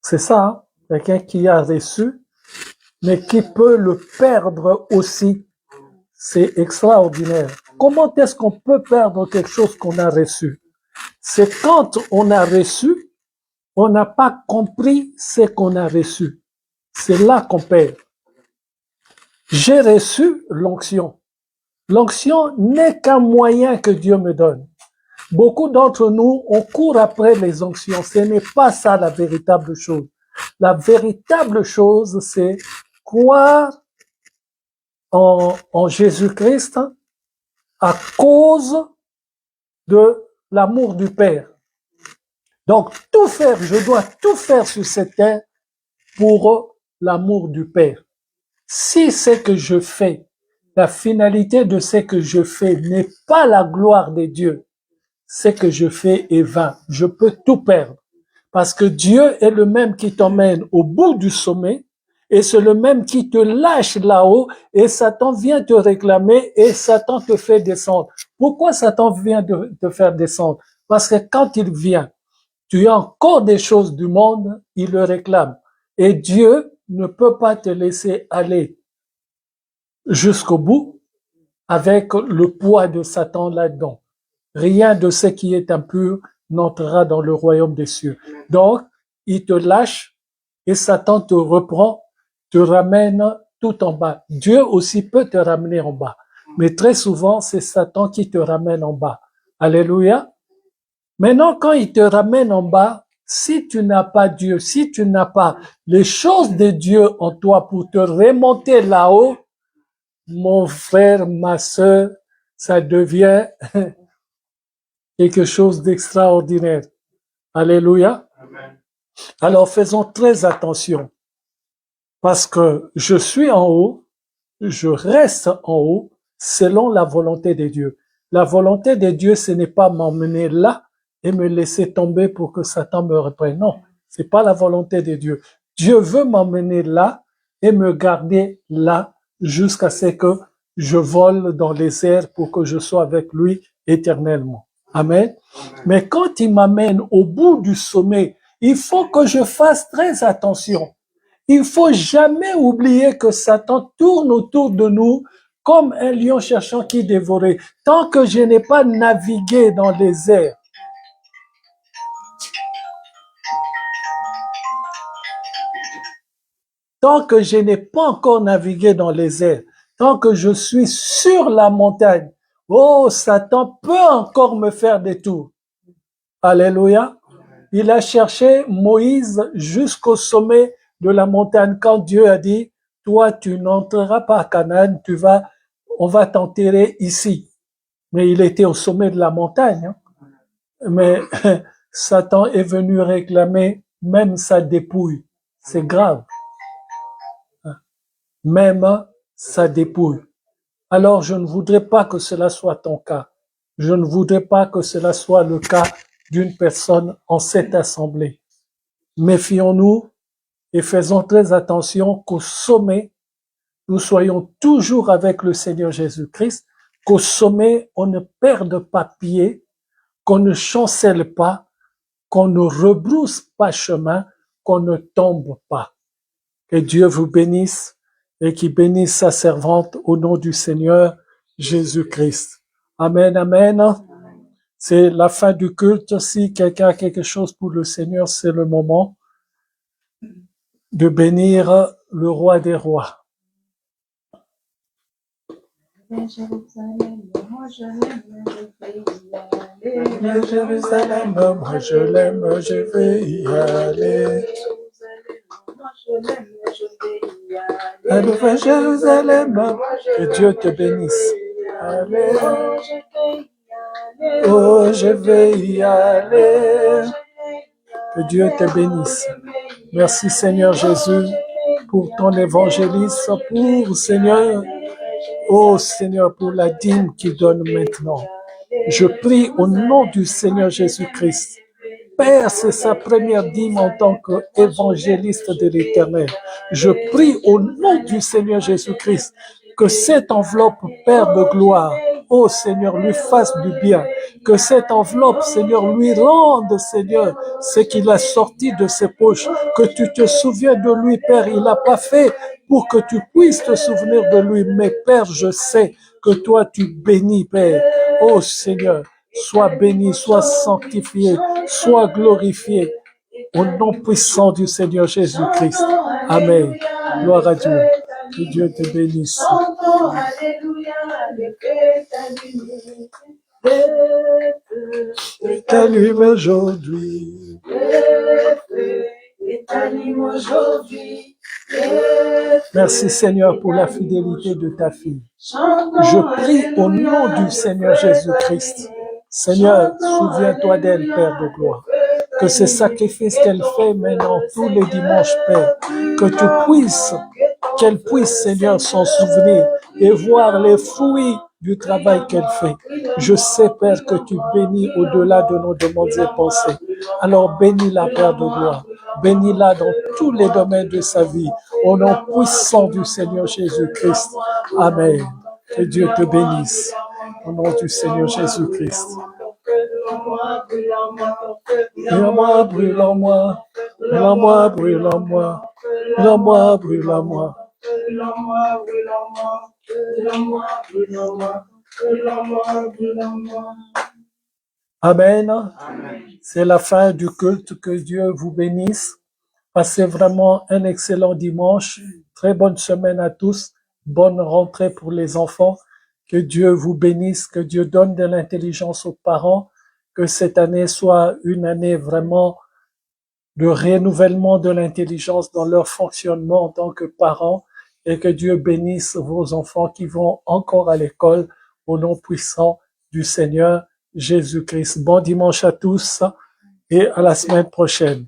c'est ça, hein? Quelqu'un qui a reçu, mais qui peut le perdre aussi. C'est extraordinaire. Comment est-ce qu'on peut perdre quelque chose qu'on a reçu? C'est quand on a reçu, on n'a pas compris ce qu'on a reçu. C'est là qu'on perd. J'ai reçu l'onction. L'onction n'est qu'un moyen que Dieu me donne. Beaucoup d'entre nous, on court après les onctions. Ce n'est pas ça la véritable chose. La véritable chose, c'est croire en Jésus-Christ à cause de l'amour du Père. Donc, tout faire, je dois tout faire sur cette terre pour l'amour du Père. Si ce que je fais, la finalité de ce que je fais n'est pas la gloire de Dieu, ce que je fais est vain. Je peux tout perdre. Parce que Dieu est le même qui t'emmène au bout du sommet et c'est le même qui te lâche là-haut et Satan vient te réclamer et Satan te fait descendre. Pourquoi Satan vient te faire descendre? Parce que quand il vient, tu as encore des choses du monde, il le réclame. Et Dieu ne peut pas te laisser aller jusqu'au bout avec le poids de Satan là-dedans. Rien de ce qui est impur n'entrera dans le royaume des cieux. Donc, il te lâche et Satan te reprend, te ramène tout en bas. Dieu aussi peut te ramener en bas. Mais très souvent, c'est Satan qui te ramène en bas. Alléluia. Maintenant, quand il te ramène en bas, si tu n'as pas Dieu, si tu n'as pas les choses de Dieu en toi pour te remonter là-haut, mon frère, ma sœur, ça devient quelque chose d'extraordinaire. Alléluia. Amen. Alors faisons très attention parce que je suis en haut, je reste en haut selon la volonté de Dieu. La volonté de Dieu, ce n'est pas m'emmener là et me laisser tomber pour que Satan me reprenne. Non, c'est pas la volonté de Dieu. Dieu veut m'emmener là et me garder là jusqu'à ce que je vole dans les airs pour que je sois avec lui éternellement. Amen. Mais quand il m'amène au bout du sommet, il faut que je fasse très attention. Il faut jamais oublier que Satan tourne autour de nous comme un lion cherchant qui dévorer. Tant que je n'ai pas navigué dans les airs, tant que je n'ai pas encore navigué dans les airs, tant que je suis sur la montagne, oh, Satan peut encore me faire des tours. Alléluia. Il a cherché Moïse jusqu'au sommet de la montagne quand Dieu a dit, toi, tu n'entreras pas à Canaan, on va t'enterrer ici. Mais il était au sommet de la montagne. Hein. Mais Satan est venu réclamer même sa dépouille. C'est grave. Même sa dépouille. Alors, je ne voudrais pas que cela soit ton cas. Je ne voudrais pas que cela soit le cas d'une personne en cette assemblée. Méfions-nous et faisons très attention qu'au sommet, nous soyons toujours avec le Seigneur Jésus-Christ, qu'au sommet, on ne perde pas pied, qu'on ne chancelle pas, qu'on ne rebrousse pas chemin, qu'on ne tombe pas. Que Dieu vous bénisse et qu'il bénisse sa servante au nom du Seigneur Jésus-Christ. Amen, amen. C'est la fin du culte. Si quelqu'un a quelque chose pour le Seigneur, c'est le moment de bénir le roi des rois. Jérusalem, moi je l'aime, je vais y aller. Vers Jérusalem, moi je l'aime, je vais y aller. Moi je l'aime, je vais y aller. Allez vers Jérusalem, que Dieu te bénisse. Allez, oh je vais y aller. Que Dieu te bénisse. Merci Seigneur Jésus pour ton évangélisme, pour Seigneur, oh Seigneur, pour la dîme qu'il donne maintenant. Je prie au nom du Seigneur Jésus-Christ. Père, c'est sa première dîme en tant qu'évangéliste de l'Éternel. Je prie au nom du Seigneur Jésus-Christ que cette enveloppe, Père de gloire, ô Seigneur, lui fasse du bien. Que cette enveloppe, Seigneur, lui rende, Seigneur, ce qu'il a sorti de ses poches. Que tu te souviens de lui, Père. Il n'a pas fait pour que tu puisses te souvenir de lui. Mais Père, je sais que toi, tu bénis, Père. Ô Seigneur, sois béni, sois sanctifié, sois glorifié. Au nom puissant du Seigneur Jésus-Christ. Amen. Gloire à Dieu. Que Dieu te bénisse. T'allume aujourd'hui. Merci Seigneur pour la fidélité de ta fille. Je prie au nom du Seigneur Jésus-Christ. Seigneur, souviens-toi d'elle, Père de gloire. Que ce sacrifice qu'elle fait maintenant tous les dimanches, Père, que tu puisses, qu'elle puisse, Seigneur, s'en souvenir et voir les fruits du travail qu'elle fait. Je sais, Père, que tu bénis au-delà de nos demandes et pensées. Alors bénis-la, Père de gloire. Bénis-la dans tous les domaines de sa vie. Au nom puissant du Seigneur Jésus-Christ. Amen. Que Dieu te bénisse. Au nom du Seigneur Jésus-Christ. Brûle-moi, brûle-moi, brûle-moi, brûle-moi, brûle-moi, brûle-moi. Amen. C'est la fin du culte. Que Dieu vous bénisse. Passez vraiment un excellent dimanche. Très bonne semaine à tous. Bonne rentrée pour les enfants. Que Dieu vous bénisse. Que Dieu donne de l'intelligence aux parents. Que cette année soit une année vraiment de renouvellement de l'intelligence dans leur fonctionnement en tant que parents. Et que Dieu bénisse vos enfants qui vont encore à l'école au nom puissant du Seigneur Jésus-Christ. Bon dimanche à tous et à la semaine prochaine.